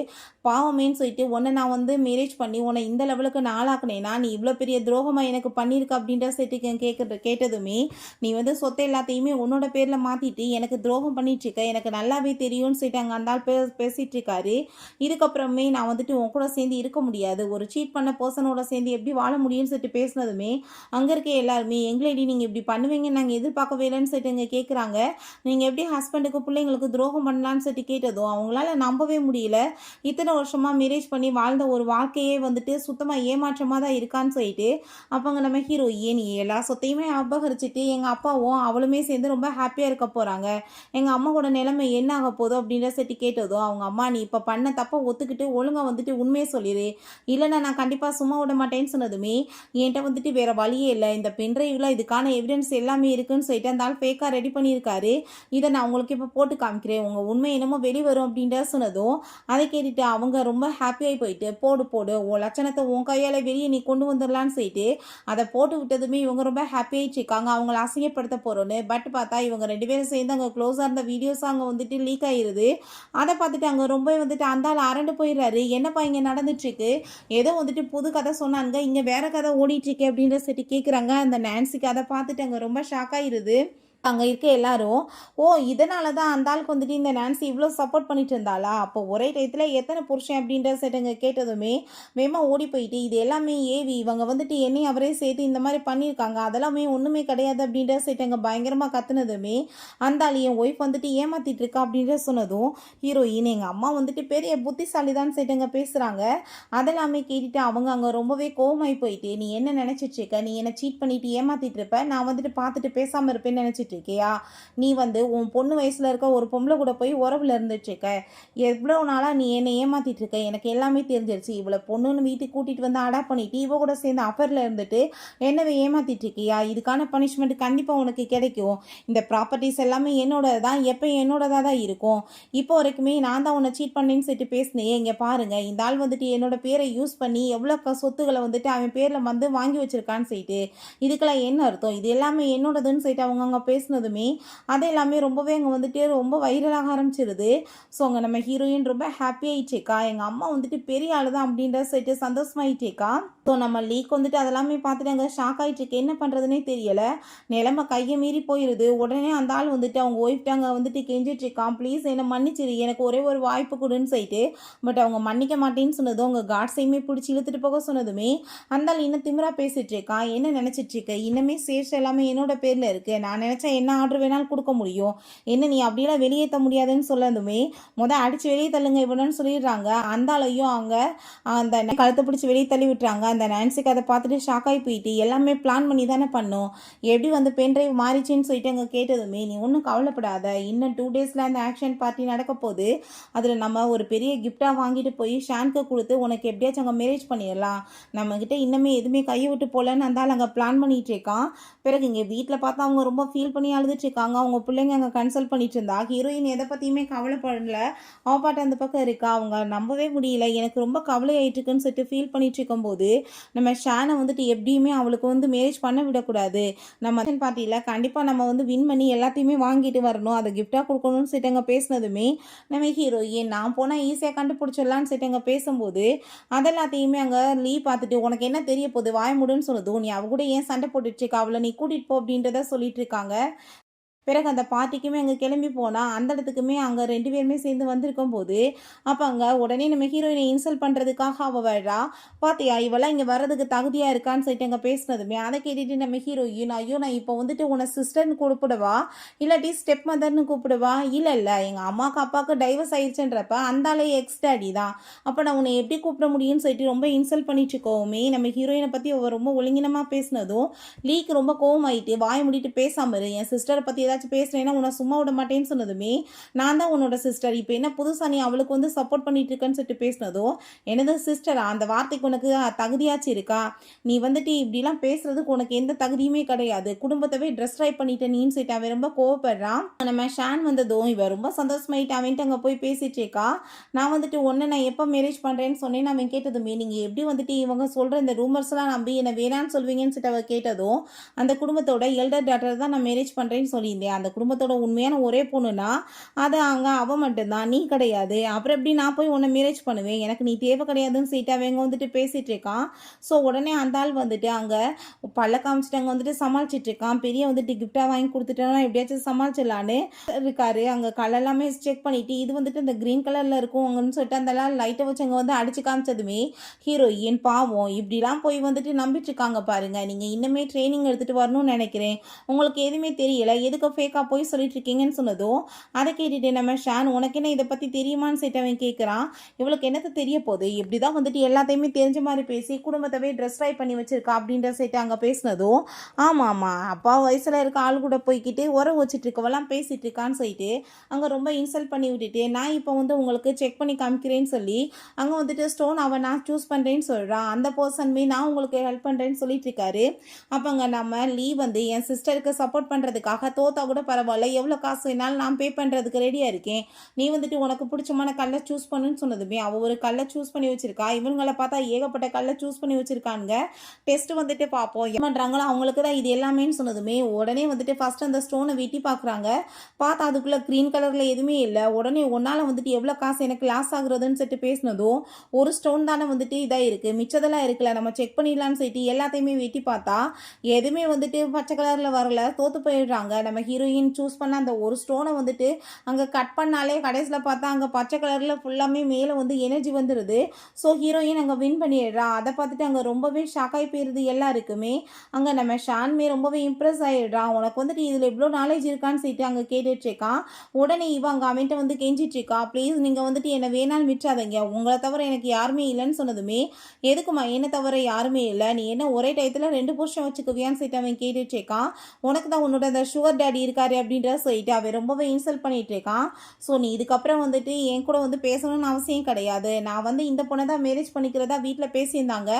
பாவமேன்னு சொல்லிட்டு உன்னை நான் வந்து மேரேஜ் பண்ணி உன்னை இந்த லெவலுக்கு நாளாக்குனேன்னா நீ இவ்வளோ பெரிய துரோகமாக எனக்கு பண்ணியிருக்க அப்படின்ற சொல்லிட்டு கேட்டதுமே நீ வந்து சொத்தை எல்லாத்தையுமே உன்னோட பேரில் மாற்றிட்டு எனக்கு துரோகம் பண்ணிட்டு இருக்க, எனக்கு நல்லாவே தெரியும்னு சொல்லிட்டு அங்கே அந்த ஆள் பேசிகிட்டு இருக்காரு. இதுக்கப்புறமே நான் வந்துட்டு உன் கூட சேர்ந்து இருக்க முடியாது, ஒரு சீட் பண்ண பர்சனோட சேர்ந்து எப்படி வாழ முடியும்னு சொல்லிட்டு பேசினதுமே அங்கே இருக்க எல்லாருமே எங்களேடி நீங்கள் இப்படி பண்ணுவீங்கன்னு நாங்கள் எதிர்பார்க்கவே இல்லைன்னு சொல்லிட்டு இங்கே கேட்குறாங்க. நீங்கள் எப்படி ஹஸ்பண்டுக்கு பிள்ளைங்களுக்கு துரோகம் பண்ணலான்னு சொல்லிட்டு கேட்டதும் அவங்களால நம்பவே முடியல. இத்தனை வருஷமாக மேரேஜ் பண்ணி வாழ்ந்த ஒரு வாழ்க்கையே வந்துட்டு சுத்தமாக ஏமாற்றமாக தான் இருக்கான்னு சொல்லிட்டு அப்போங்க நம்ம ஹீரோயின் எல்லா சொத்தையுமே அபகரிச்சுட்டு எங்கள் அப்பாவும் அவளுமே சேர்ந்து ரொம்ப ஹாப்பியாக இருக்க போகிறாங்க, எங்கள் அம்மாவோட நிலைமை என்ன ஆக போதும் அப்படின்ற சொல்லிட்டு கேட்டதும் அவங்க அம்மா நீ இப்போ பண்ண தப்பை ஒத்துக்கிட்டு ஒழுங்காக வந்துட்டு உண்மையை சொல்லிடு, இல்லைன்னா நான் கண்டிப்பாக சும்மா விட மாட்டேன்னு சொன்னதுமே என்கிட்ட வந்துட்டு வேறு வழியே இல்லை, இந்த பென்ட்ரைவில் இதுக்கான எவிடன்ஸ் எல்லாமே இருக்குன்னு சொல்லிட்டு அந்த ஆள் ஃபேக்காக ரெடி பண்ணியிருக்காரு, இதை நான் உங்களுக்கு இப்போ போட்டு காமிக்கிறேன், உங்கள் உண்மை என்னமோ வெளிவரும் அப்படின்ற சொன்னதும் அதை கேட்டுட்டு அவங்க ரொம்ப ஹாப்பியாகி போயிட்டு போடு போடு உன் லட்சணத்தை உன் கையால் வெளியே நீ கொண்டு வந்துடலான்னு சொல்லிட்டு அதை போட்டு விட்டதுமே இவங்க ரொம்ப ஹாப்பியாகிட்டு இருக்காங்க, அவங்கள அசிங்கப்படுத்த போகிறோன்னு. பட் பார்த்தா இவங்க ரெண்டு பேரும் சேர்ந்து அங்கே க்ளோஸாக இருந்த வீடியோஸ் அங்கே வந்துட்டு லீக் ஆகிடுது. அதை பார்த்துட்டு அங்கே ரொம்ப வந்துட்டு அந்த ஆள் அரண்டு போயிடுறாரு. என்னப்பா இங்கே நடந்துட்டுருக்கு, ஏதோ வந்துட்டு புது கதை சொன்னாங்க, இங்கே வேற கதை ஓடிட்டுருக்கு அப்படின்ற சொல்லிட்டு கேட்குறாங்க. அந்த நான்சிக்கு அதை பார்த்துட்டு அங்கே ரொம்ப ஷாக் ஆகிடுது. அங்கே இருக்க எல்லாரும் ஓ இதனால தான் அந்த ஆளுக்கு வந்துட்டு இந்த நான்சி இவ்வளோ சப்போர்ட் பண்ணிட்டு இருந்தாளா, அப்போ ஒரே டயத்தில் எத்தனை புருஷன் அப்படின்ற செட்டுங்க கேட்டதுமே வேகமாக ஓடி போயிட்டு இது எல்லாமே ஏவி இவங்க வந்துட்டு என்னையும் அவரே சேர்த்து இந்த மாதிரி பண்ணியிருக்காங்க, அதெல்லாமே ஒன்றுமே கிடையாது அப்படின்ற செட்டுங்க பயங்கரமாக கத்துனதுமே அந்த ஆள் என் ஒய்ஃப் வந்துட்டு ஏமாத்திட்டு இருக்கா அப்படின்ற சொன்னதும் ஹீரோயின் எங்கள் அம்மா வந்துட்டு பெரிய புத்திசாலி தான் செட்டுங்க பேசுகிறாங்க. அதெல்லாமே கேட்டுட்டு அவங்க அங்கே ரொம்பவே கோவமாகி போயிட்டு நீ என்ன நினச்சிட்டு இருக்க, நீ என்ன சீட் பண்ணிட்டு ஏமாத்திட்டு இருப்ப, நான் வந்துட்டு பார்த்துட்டு பேசாமல் இருப்பேன்னு நினச்சிட்டு இருக்கியா, நீ வந்து உன் பொண்ணு வயசுல இருக்க ஒரு பொம்பளை கூட போய் உறவுல இருந்துட்டு இருக்க, எவ்வளோ நாளா நீ என்னை ஏமாத்திட்டு இருக்க, எனக்கு எல்லாமே தெரிஞ்சிருச்சு, இவ்வளோ பொண்ணுன்னு வீட்டுக்கு கூட்டிட்டு வந்து அடாப்ட் பண்ணிட்டு இவ கூட சேர்ந்து அஃபேர்ல இருந்துட்டு என்னவை ஏமாத்திட்டு இருக்கியா, இதுக்கான பனிஷ்மெண்ட் கண்டிப்பா உனக்கு கிடைக்கும், இந்த ப்ராப்பர்ட்டிஸ் எல்லாமே என்னோட தான், எப்போ என்னோடதா தான் இருக்கும், இப்போ வரைக்குமே நான் தான் உன்னை சீட் பண்ணேன்னு சொல்லிட்டு பேசினேன், இங்கே பாருங்க இந்த ஆள் வந்துட்டு என்னோட பேரை யூஸ் பண்ணி எவ்வளோ சொத்துக்களை வந்துட்டு அவன் பேரில் வந்து வாங்கி வச்சிருக்கான்னு சொல்லிட்டு இதுக்கெல்லாம் என்ன அர்த்தம், இது எல்லாமே என்னோடதுன்னு சொல்லிட்டு அவங்க அங்கே பேசினதுமே அது எல்லாமே ரொம்பவே அங்கே வந்துட்டு ரொம்ப வைரலாக ஆரம்பிச்சிருது. ஸோ அங்கே நம்ம ஹீரோயின் ரொம்ப ஹாப்பியாகிட்டேக்கா, எங்கள் அம்மா வந்துட்டு பெரிய ஆளு தான் அப்படின்ற சொல்லிட்டு சந்தோஷமாயிட்டேக்கா. ஸோ நம்ம லீக் வந்துட்டு அதெல்லாமே பார்த்துட்டு அங்கே ஷாக் ஆகிட்டுருக்கு, என்ன பண்ணுறதுனே தெரியலை, நிலைமை கையை மீறி போயிடுது. உடனே அந்த ஆள் வந்துட்டு அவங்க ஒய்ஃப்ட்டு அங்கே வந்துட்டு கெஞ்சிட்டு இருக்கான், ப்ளீஸ் என்னை மன்னிச்சிரு, எனக்கு ஒரே ஒரு வாய்ப்பு கொடுன்னு சொல்லிட்டு. பட் அவங்க மன்னிக்க மாட்டேன்னு சொன்னதும் அவங்க காட்ஸையுமே பிடிச்சி இழுத்துட்டு போக சொன்னதுமே அந்த ஆள் இன்னும் திமிரா பேசிட்டு இருக்கான், என்ன நினச்சிட்டு இருக்க, இன்னுமே சேஷ் எல்லாமே என்னோட பேரில் இருக்குது, நான் நினச்சா என்ன ஆர்டர் வேணாலும் கொடுக்க முடியும், என்ன நீ அப்படியெல்லாம் வெளியேற்ற முடியாதுன்னு சொல்லதுமே அடித்து வெளியே தள்ளுங்க இவனு சொல்லிடுறாங்க. அந்த ஆளையும் அவங்க அந்த கழுத்தை பிடிச்சி வெளியே தள்ளி விட்டுறாங்க. அந்த நான்சிக்கு அதை பார்த்துட்டு ஷாக் ஆகி போயிட்டு எல்லாமே பிளான் பண்ணி தானே பண்ணோம், எப்படி வந்து பென் ட்ரைவ் மாறிச்சின்னு சொல்லிட்டு அங்கே கேட்டதுமே நீ ஒன்றும் கவலைப்படாத, இன்னும் 2 டேஸில் அந்த ஆக்ஷன் பார்ட்டி நடக்க போகுது, அதில் நம்ம ஒரு பெரிய கிஃப்டாக வாங்கிட்டு போய் ஷானுக்கு கொடுத்து உனக்கு எப்படியாச்சும் அங்கே மேரேஜ் பண்ணிடலாம், நம்மக்கிட்ட இன்னுமே எதுவுமே கையை விட்டு போகலன்னு அந்த ஆள் அங்கே பிளான் பண்ணிட்டு இருக்கான். பிறகு இங்கே வீட்டில் பார்த்தா அவங்க ரொம்ப ஃபீல் பண்ணி அழுதுட்டு இருக்காங்க. அவங்க பிள்ளைங்க அங்கே கன்சல்ட் பண்ணிட்டு இருந்தா. ஹீரோயின் எதை பற்றியுமே கவலைப்படல, அவ பாட்டு அந்த பக்கம் இருக்கா. அவங்க நம்பவே முடியல, எனக்கு ரொம்ப கவலை ஆயிட்டுருக்குன்னு சொல்லிட்டு ஃபீல் பண்ணிட்டு இருக்கும்போது நம்ம ஷானை வந்துட்டு எப்படியுமே அவளுக்கு வந்து மேரேஜ் பண்ண விடக்கூடாது, நம்ம பார்ட்டியில் கண்டிப்பாக நம்ம வந்து வின் பண்ணி எல்லாத்தையுமே வாங்கிட்டு வரணும், அதை கிஃப்டாக கொடுக்கணும்னு சொல்லிட்டு அங்கே பேசினதுமே நம்ம ஹீரோயின் நான் போனால் ஈஸியாக கண்டுபிடிச்சிடலான்னு சொல்லிட்டு அங்கே பேசும்போது அதெல்லாத்தையுமே அங்கே லீ பார்த்துட்டு உனக்கு என்ன தெரிய போகுது வாய முடின்னு சொன்னதும் நீ அவ கூட ஏன் சண்டை போட்டுட்டு இருக்கா, அவளை நீ கூட்டிகிட்டு போ அப்படின்றத சொல்லிட்டு இருக்காங்க. பிறகு அந்த பார்ட்டிக்குமே அங்கே கிளம்பி போனால் அந்த இடத்துக்குமே அங்கே 2 பேருமே சேர்ந்து வந்திருக்கும் போது அப்போ அங்கே உடனே நம்ம ஹீரோயினை இன்சல்ட் பண்ணுறதுக்காக அவள் வர்றா. பார்த்தியா இவெல்லாம் இங்கே வர்றதுக்கு தகுதியாக இருக்கான்னு சொல்லிட்டு அங்கே பேசினதுமே அதை கேட்டுட்டு நம்ம ஹீரோயின் ஐயோ நான் இப்போ வந்துட்டு உன்னை சிஸ்டர்னு கூப்பிடுவா இல்லாட்டி ஸ்டெப் மதர்னு கூப்பிடுவா, இல்லை இல்லை எங்கள் அம்மாவுக்கு அப்பாவுக்கு டைவர்ஸ் ஆயிடுச்சுன்றப்ப அந்த ஆளே எக்ஸ் டேடி தான், அப்போ நான் உன்னை எப்படி கூப்பிட முடியும்னு சொல்லிட்டு ரொம்ப இன்சல்ட் பண்ணிட்டு இருக்கோமே. நம்ம ஹீரோயினை பற்றி அவள் ரொம்ப ஒழுங்கினமாக பேசினதும் லீக்கு ரொம்ப கோவமாயிட்டு வாய முடிட்டு பேசாமல் என் சிஸ்டரை பற்றி ஏதாச்சும் பேசுறேன்னா உன்னை சும்மா விட மாட்டேன்னு சொன்னதுமே, நான் தான் உன்னோட சிஸ்டர், இப்போ என்ன புதுசா நீ அவளுக்கு வந்து சப்போர்ட் பண்ணிட்டு இருக்கேன்னு சொல்லிட்டு பேசினதும், எனது சிஸ்டரா அந்த வார்த்தைக்கு உனக்கு தகுதியாச்சும் இருக்கா? நீ வந்துட்டு இப்படிலாம் பேசுறதுக்கு உனக்கு எந்த தகுதியுமே கிடையாது, குடும்பத்தவே ட்ரெஸ் ட்ரை பண்ணிட்ட நீன்னு சொல்லிட்டு அவன் ரொம்ப கோவப்படுறான். நம்ம ஷான் வந்ததும் இவன் ரொம்ப சந்தோஷமாயிட்டு அவன்ட்டு அங்கே போய் பேசிட்டு இருக்கா. நான் வந்துட்டு ஒன்று நான் எப்போ மேரேஜ் பண்ணுறேன்னு சொன்னேன்னு அவன் கேட்டதுமே, நீங்கள் எப்படி வந்துட்டு இவங்க சொல்கிற இந்த ரூமர்ஸ்லாம் நம்பி என்னை வேணான்னு சொல்வீங்கன்னு சொல்லிட்டு அவள் கேட்டதும், அந்த குடும்பத்தோட எல்டர் டாட்டர் தான் நான் மேரேஜ் பண்ணுறேன்னு சொல்லியிருந்தேன், அந்த குடும்பத்தோட உண்மையான ஒரே பொண்ணுனா அது அங்கே அவள் மட்டும்தான், நீ கிடையாது, அப்புறம் எப்படி நான் போய் உன்னை மேரேஜ் பண்ணுவேன், எனக்கு நீ தேவை கிடையாதுன்னு சொல்லிட்டு அவங்க வந்துட்டு பேசிகிட்டு இருக்கான். ஸோ உடனே அந்த ஆள் வந்துட்டு அங்கே பல்ல காமிச்சிட்டு அங்கே வந்துட்டு சமாளிச்சிட்டு இருக்கான். பெரிய வந்துட்டு கிஃப்டாக வாங்கி கொடுத்துட்டோன்னா எப்படியாச்சும் சமாளிச்சிடலான்னு இருக்காரு. அங்கே கலர் எல்லாமே செக் பண்ணிட்டு இது வந்துட்டு இந்த க்ரீன் கலரில் இருக்கும் அங்கன்னு சொல்லிட்டு அந்த லைட்டை வச்சு அங்கே வந்து அடிச்சு காமிச்சதுமே ஹீரோயின் பாவம் இப்படிலாம் போய் வந்துட்டு நம்பிட்டு இருக்காங்க பாருங்க. நீங்கள் இன்னுமே ட்ரைனிங் எடுத்துகிட்டு வரணும்னு நினைக்கிறேன், உங்களுக்கு எதுவுமே தெரியல, எதுக்கு ஃபேக்காக போய் சொல்லிட்டு இருக்கீங்கன்னு சொன்னதும் அதை கேட்டுட்டு நம்ம ஷான் உனக்கு என்ன இதை பற்றி தெரியுமான்னு சொல்லிட்டு அவன் கேட்குறான். இவளுக்கு என்னத்தை தெரிய போகுது, இப்படி தான் வந்துட்டு எல்லாத்தையுமே தெரிஞ்ச மாதிரி பேசி குடும்பத்தவே ட்ரெஸ் ட்ரை பண்ணி வச்சிருக்கா அப்படின்ற சைட்டு அங்கே பேசினதும், ஆமாம் ஆமாம் அப்பா வயசில் இருக்க ஆள் கூட போய்கிட்டு உரம் வச்சுட்டு இருக்கவெல்லாம் பேசிகிட்டு இருக்கான்னு சொல்லிட்டு அங்கே ரொம்ப இன்சல்ட் பண்ணி விட்டுட்டு, நான் இப்போ வந்து உங்களுக்கு செக் பண்ணி காமிக்கிறேன்னு சொல்லி அங்கே வந்துட்டு ஸ்டோன் அவன் நான் சூஸ் பண்ணுறேன்னு சொல்கிறான், அந்த பர்சன்மே நான் உங்களுக்கு ஹெல்ப் பண்ணுறேன்னு சொல்லிட்டு இருக்காரு. அப்போங்க நம்ம லீ வந்து என் சிஸ்டருக்கு சப்போர்ட் பண்ணுறதுக்காக தோத்தா கூட பரவாயில்ல, எவ்வளோ காசு வேணாலும் நான் பே பண்ணுறதுக்கு ரெடியாக இருக்கேன், நீ வந்துட்டு உனக்கு பிடிச்சமான கல்லை சூஸ் பண்ணுன்னு சொன்னதுமே அவள் ஒரு கல்லை சூஸ் பண்ணி வச்சிருக்கா. இவங்களை பார்த்தா ஏகப்பட்ட கல்லை சூஸ் பண்ணி வச்சிருக்காங்க. டெஸ்ட் வந்துட்டு பார்ப்போம் என்ன பண்ணுறாங்களோ அவங்களுக்கு தான் இது எல்லாமேன்னு சொன்னதுமே உடனே வந்துட்டு ஃபர்ஸ்ட் அந்த ஸ்டோனை வெட்டி பார்க்குறாங்க. பார்த்தா அதுக்குள்ளே க்ரீன் கலரில் எதுவுமே இல்லை. உடனே ஒன்றால் வந்துட்டு எவ்வளோ காசு எனக்கு லாஸ் ஆகுறதுன்னு சொல்லிட்டு பேசினதும், ஒரு ஸ்டோன் தானே வந்துட்டு இதாக இருக்குது, மிச்சதெல்லாம் இருக்குல்ல நம்ம செக் பண்ணிடலான்னு சொல்லிட்டு எல்லாத்தையுமே வெட்டி பார்த்தா எதுவுமே வந்துட்டு பச்சை கலரில் வரல, தோற்று போயிடுறாங்க. நம்ம ஹீரோயின் சூஸ் பண்ண அந்த ஒரு ஸ்டோனை வந்துட்டு அங்கே கட் பண்ணாலே கடைசியில் பார்த்தா அங்கே பச்சை கலரில் ஃபுல்லாமே மேலே வந்து எனர்ஜி வந்துடுது. ஸோ ஹீரோயின் அங்கே வின் பண்ணிடுறா. அதை பார்த்துட்டு அங்கே ரொம்பவே ஷாக் ஆகி போயிடுது எல்லாருக்குமே. அங்கே நம்ம ஷான்மே ரொம்பவே இம்ப்ரெஸ் ஆகிடுறான். உனக்கு வந்துட்டு இதில் எவ்வளோ நாலேஜ் இருக்கான்னு சொல்லிட்டு அங்கே கேட்டுட்ருக்கான். உடனே இவன் அங்கே அவன்கிட்ட வந்து கெஞ்சிட்ருக்கா, ப்ளீஸ் நீங்கள் வந்துட்டு என்னை வேணான்னு விட்டுறாதீங்க, உங்களை தவிர எனக்கு யாருமே இல்லைன்னு சொன்னதுமே, எதுக்குமா என்னை தவிர யாருமே இல்லை, நீ என்ன ஒரே டயத்தில் 2 புருஷன் வச்சுக்குவியான்னு சொல்லிட்டு அவன் கேட்டுட்ருக்கான். உனக்கு தான் உன்னோட அந்த சுகர் டேடி இருக்காரு அப்படின்ற சொல்லிட்டு அவன் ரொம்பவே இன்சல்ட் பண்ணிட்டு இருக்கான். ஸோ நீ இதுக்கப்புறம் வந்துட்டு என் கூட வந்து பேசணும்னு அவசியம் கிடையாது, நான் வந்து இந்த பொண்ணை தான் மேரேஜ் பண்ணிக்கிறதா வீட்டில் பேசியிருந்தாங்க,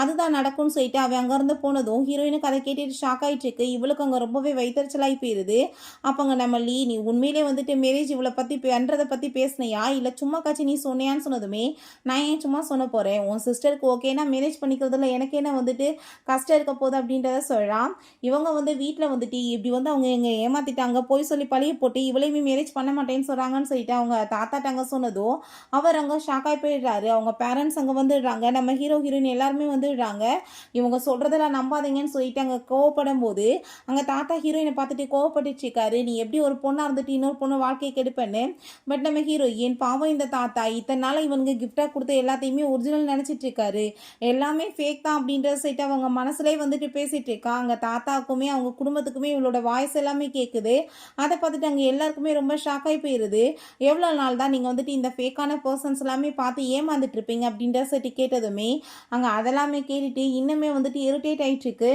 அதுதான் நடக்கும்னு சொல்லிட்டு அவன் அங்கேருந்து போனதும் ஹீரோயினுக்கு அதை கேட்டுட்டு ஷாக் ஆகிட்டு இருக்கு. இவளுக்கு அங்கே ரொம்பவே வைத்தறிச்சலாகி போயிடுது. அப்போங்க நம்ம லீ நீ உண்மையிலே வந்துட்டு மேரேஜ் இவளை பற்றி பண்ணுறதை பற்றி பேசினையா இல்லை சும்மா காட்சி நீ சொன்னியான்னு சொன்னதுமே, நான் ஏன் சும்மா சொன்ன போகிறேன், உன் சிஸ்டருக்கு ஓகேனா மேரேஜ் பண்ணிக்கிறதுல எனக்கு என்ன வந்துட்டு கஷ்டம் இருக்க போகுது அப்படின்றத சொல்கிறான். இவங்க வந்து வீட்டில் வந்துட்டு இப்படி வந்து அவங்க எங்கே ஏமாற்றிட்டாங்க, போய் சொல்லி பழிய போட்டு இவளையுமே மேரேஜ் பண்ண மாட்டேன்னு சொல்கிறாங்கன்னு சொல்லிட்டு அவங்க தாத்தாட்டாங்க சொன்னதும் அவர் அங்கே ஷாக்காகி போயிடுறாரு. அவங்க பேரண்ட்ஸ் அங்கே வந்துடுறாங்க. நம்ம ஹீரோ ஹீரோயின் எல்லாருமே வந்துடுறாங்க. இவங்க சொல்கிறதெல்லாம் நம்பாதீங்கன்னு சொல்லிட்டு அங்கே கோவப்படும் போது அங்கே தாத்தா ஹீரோயினை பார்த்துட்டு கோவப்பட்டுட்டு இருக்காரு, நீ எப்படி ஒரு பொண்ணாக இருந்துட்டு இன்னொரு பொண்ணு வாழ்க்கையை கெடுப்பேன்னு. பட் நம்ம ஹீரோயின் பாவம் இந்த தாத்தா இத்தனை நாள் இவனுக்கு கிஃப்டாக கொடுத்த எல்லாத்தையுமே ஒரிஜினல் நினச்சிட்டு இருக்காரு, எல்லாமே ஃபேக் தான் அப்படின்ற சைட்டு அவங்க மனசுலேயே வந்துட்டு பேசிகிட்டு இருக்கா. அங்கே தாத்தாவுக்குமே அவங்க குடும்பத்துக்குமே இவளோட வாய்ஸ் எல்லாமே கேட்குது. அதை பார்த்துட்டு அங்கே எல்லாருக்குமே ரொம்ப ஷாக் ஆகி போயிடுது. எவ்வளோ நாள் தான் நீங்கள் வந்துட்டு இந்த ஃபேக்கான பர்சன்ஸ் எல்லாமே பார்த்து ஏமாந்துட்டு இருப்பீங்க அப்படின்ற சைட்டு கேட்டதுமே அங்கே அதெல்லாமே கேட்டுட்டு இன்னுமே வந்துட்டு இரிட்டேட் ஆகிட்டு இருக்கு.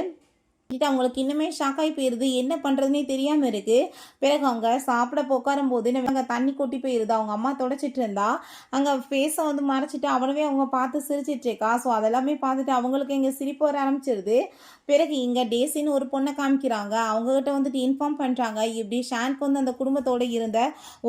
அவங்களுக்கு இன்னுமே ஷாக் ஆகி போயிடுது, என்ன பண்ணுறதுனே தெரியாமல் இருக்குது. பிறகு அவங்க சாப்பிட உட்காரும் போது அங்கே தண்ணி கொட்டி போயிடுது. அவங்க அம்மா தொடச்சிட்டு இருந்தா அங்கே ஃபேஸை வந்து மறைச்சிட்டு அவனவே அவங்க பார்த்து சிரிச்சிட்டு இருக்கா. ஸோ அதெல்லாமே பார்த்துட்டு அவங்களுக்கு இங்கே சிரிப்பு வர ஆரம்பிச்சிருது. பிறகு இங்கே டேசின்னு ஒரு பொண்ணை காமிக்கிறாங்க. அவங்ககிட்ட வந்துட்டு இன்ஃபார்ம் பண்ணுறாங்க இப்படி ஷானுக்கு வந்து அந்த குடும்பத்தோடு இருந்த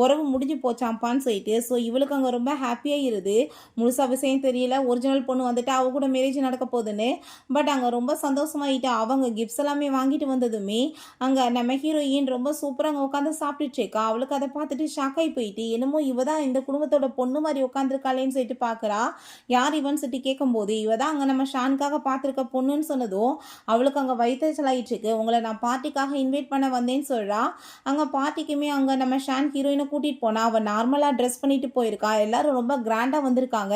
உறவு முடிஞ்சு போச்சாம்ப்பான்னு சொல்லிட்டு. ஸோ இவளுக்கு அங்கே ரொம்ப ஹாப்பியாக இருது. முழுசாக விஷயம் தெரியல, ஒரிஜினல் பொண்ணு வந்துட்டு அவ கூட மேரேஜ் நடக்க போகுதுன்னு. பட் அங்கே ரொம்ப சந்தோஷமாயிட்டு அவங்க கிஃப்ட்ஸ் எல்லாமே வாங்கிட்டு வந்ததுமே அங்கே நம்ம ஹீரோயின் ரொம்ப சூப்பராக அங்கே உட்காந்து சாப்பிட்டுட்டு இருக்கா. அவளுக்கு அதை பார்த்துட்டு ஷாக் ஆகி போயிட்டு என்னமோ இவ தான் இந்த குடும்பத்தோட பொண்ணு மாதிரி உட்காந்துருக்காளேன்னு சொல்லிட்டு பார்க்குறா. யார் இவன் சொல்லிட்டு கேட்கும்போது இவ தான் அங்கே நம்ம ஷானுக்காக பார்த்துருக்க பொண்ணுன்னு சொன்னதும் அவளுக்கு அங்கே வைத்தறிச்சலாயிட்டு இருக்கு. உங்களை நான் பார்ட்டிக்காக இன்வைட் பண்ண வந்தேன்னு சொல்கிறா. அங்கே பார்ட்டிக்குமே அங்கே நம்ம ஷான் ஹீரோயினை கூட்டிகிட்டு போனா. அவள் நார்மலாக ட்ரெஸ் பண்ணிட்டு போயிருக்கா. எல்லாரும் ரொம்ப கிராண்டாக வந்திருக்காங்க,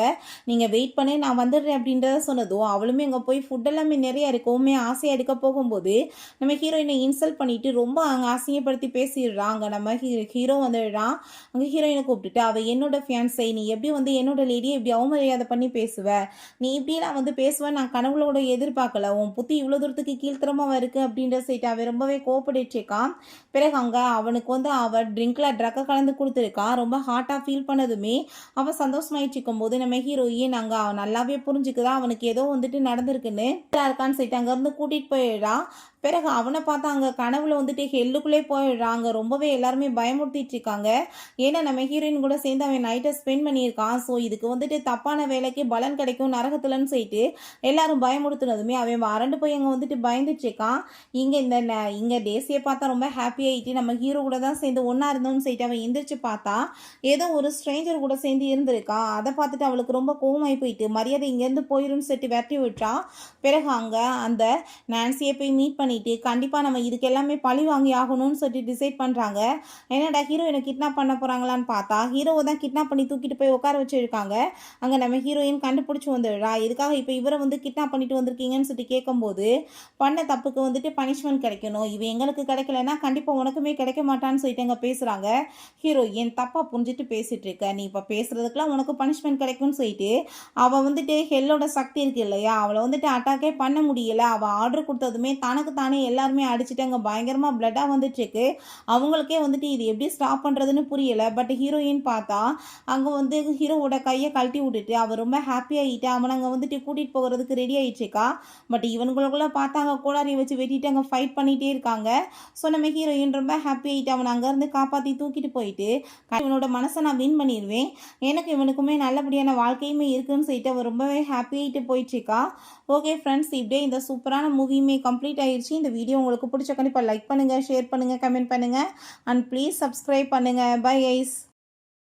நீங்கள் வெயிட் பண்ணி நான் வந்துடுறேன் அப்படின்றத சொன்னதும் அவளுமே அங்கே போய் ஃபுட் எல்லாமே நிறைய இருக்குமே ஆசையாக எடுக்க போகும்போது போகும்போது நம்ம ஹீரோயினை இன்சல்ட் பண்ணிட்டு ரொம்ப அங்கே அசிங்கப்படுத்தி பேசிடுறாங்க. நம்ம ஹீரோ வந்துடுறான். அங்கே ஹீரோயினை கூப்பிட்டுட்டு அவள் என்னோட ஃபியான்சை, நீ எப்படி வந்து என்னோட லேடியை இப்படி அவமரியாதை பண்ணி பேசுவ, நீ இப்படிலாம் வந்து பேசுவேன் நான் கனவுளோட எதிர்பார்க்கல, உன் புத்தி இவ்வளோ தூரத்துக்கு கீழ்த்தரமாக இருக்கு அப்படின்ற சைட்டு அவன் ரொம்பவே கோபப்பட்டுருக்கான். பிறகு அங்கே அவனுக்கு வந்து அவள் ட்ரிங்கில் ட்ரக்கை கலந்து கொடுத்துருக்கான். ரொம்ப ஹார்ட்டாக ஃபீல் பண்ணதுமே அவன் சந்தோஷமாயிட்டு இருக்கும்போது நம்ம ஹீரோயின் அங்கே அவன் நல்லாவே புரிஞ்சுக்குதான் அவனுக்கு ஏதோ வந்துட்டு நடந்திருக்குன்னு இருக்கான்னு சொல்லிட்டு அங்கேருந்து கூட்டிகிட்டு போயிடுறான். பிறகு அவனை பார்த்தா அங்கே கனவுல வந்துட்டு ஹெல்லுக்குள்ளே போயிடுறாங்க. ரொம்பவே எல்லாருமே பயமுறுத்திட்டு இருக்காங்க. ஏன்னா நம்ம ஹீரோயின் கூட சேர்ந்து அவன் நைட்டை ஸ்பெண்ட் பண்ணியிருக்கான். ஸோ இதுக்கு வந்துட்டு தப்பான வேலைக்கு பலன் கிடைக்கும் நரகத்துலன்னு சொல்லிட்டு எல்லாரும் பயமுறுத்துனதுமே அவன் அரண்டு போய் அங்கே வந்துட்டு பயந்துட்டு இருக்கான். இங்கே டேசியை பார்த்தா ரொம்ப ஹாப்பி ஆகிட்டு நம்ம ஹீரோ கூட தான் சேர்ந்து ஒன்றா இருந்தோம்னு சொல்லிட்டு அவன் எந்திரிச்சு பார்த்தா ஏதோ ஒரு ஸ்ட்ரேஞ்சர் கூட சேர்ந்து இருந்திருக்கான். அதை பார்த்துட்டு அவளுக்கு ரொம்ப கோவமாகி போயிட்டு மரியாதை இங்கேருந்து போயிருன்னு சொல்லிட்டு விரட்டி விட்டான். பிறகு அங்கே அந்த நான்சியை போய் மீட் பண்ணி கண்டிப்பா நம்ம இதுக்கு எல்லாமே பழி வாங்கி ஆகணும்னு சொல்லி டிசைட் பண்றாங்க. என்னடா ஹீரோயினை கிட்னாப் பண்ண போறாங்களான்னு பார்த்தா ஹீரோவை தான் கிட்னாப் பண்ணி தூக்கிட்டு போய் உட்கார வச்சிருக்காங்க. அங்க நம்ம ஹீரோயின் கண்டுபிடிச்சு வந்துடுறா. இதுக்காக இப்போ இவரை வந்து கிட்னாப் பண்ணிட்டு வந்திருக்கீங்கன்னு சொல்லி கேட்கும்போது பண்ண தப்புக்கு வந்துட்டு பனிஷ்மெண்ட் கிடைக்கணும், இவ எங்களுக்கு கிடைக்கலன்னா கண்டிப்பா உனக்குமே கிடைக்க மாட்டான்னு சொல்லிட்டு அங்க பேசுறாங்க. ஹீரோயின் தப்பா புரிஞ்சுட்டு பேசிட்டு இருக்க, நீ இப்ப பேசுறதுக்குலாம் உனக்கு பனிஷ்மெண்ட் கிடைக்கும்னு சொல்லிட்டு அவ வந்துட்டு ஹெல்லோட சக்தி இருக்கு இல்லையா, அவளை வந்துட்டு அட்டாக்கே பண்ண முடியல. அவ ஆர்டர் கொடுத்ததுமே தனக்கு தானே எல்லாருமே அடிச்சுட்டு அங்கே பயங்கரமாக பிளட்டாக வந்துட்டுருக்கு. அவங்களுக்கே வந்துட்டு இது எப்படி ஸ்டாப் பண்ணுறதுன்னு புரியலை. பட் ஹீரோயின் பார்த்தா அங்கே வந்து ஹீரோவோட கையை கழட்டி விட்டுட்டு அவர் ரொம்ப ஹாப்பி ஆகிட்டு அவனை அங்கே வந்துட்டு கூட்டிகிட்டு போகிறதுக்கு ரெடி ஆகிடுச்சுக்கா. பட் இவனுங்களுக்குள்ள பார்த்தாங்க கோளாரியை வச்சு வெட்டிட்டு அங்கே ஃபைட் பண்ணிகிட்டே இருக்காங்க. ஸோ நம்ம ஹீரோயின் ரொம்ப ஹாப்பி ஆகிட்டு அவனை அங்கேருந்து காப்பாற்றி தூக்கிட்டு போயிட்டு இவனோட மனசை நான் வின் பண்ணிடுவேன், எனக்கு இவனுக்குமே நல்லபடியான வாழ்க்கையுமே இருக்குன்னு சொல்லிட்டு அவர் ரொம்பவே ஹாப்பி ஆகிட்டு போயிட்டுருக்கா. ஓகே ஃப்ரெண்ட்ஸ், இப்படியே இந்த சூப்பரான மூவியுமே கம்ப்ளீட் ஆயிடுச்சு. இந்த வீடியோ உங்களுக்கு பிடிச்ச கண்டிப்பாக லைக் பண்ணுங்கள், ஷேர் பண்ணுங்கள், கமெண்ட் பண்ணுங்கள் அண்ட் ப்ளீஸ் சப்ஸ்கிரைப் பண்ணுங்கள். Bye guys.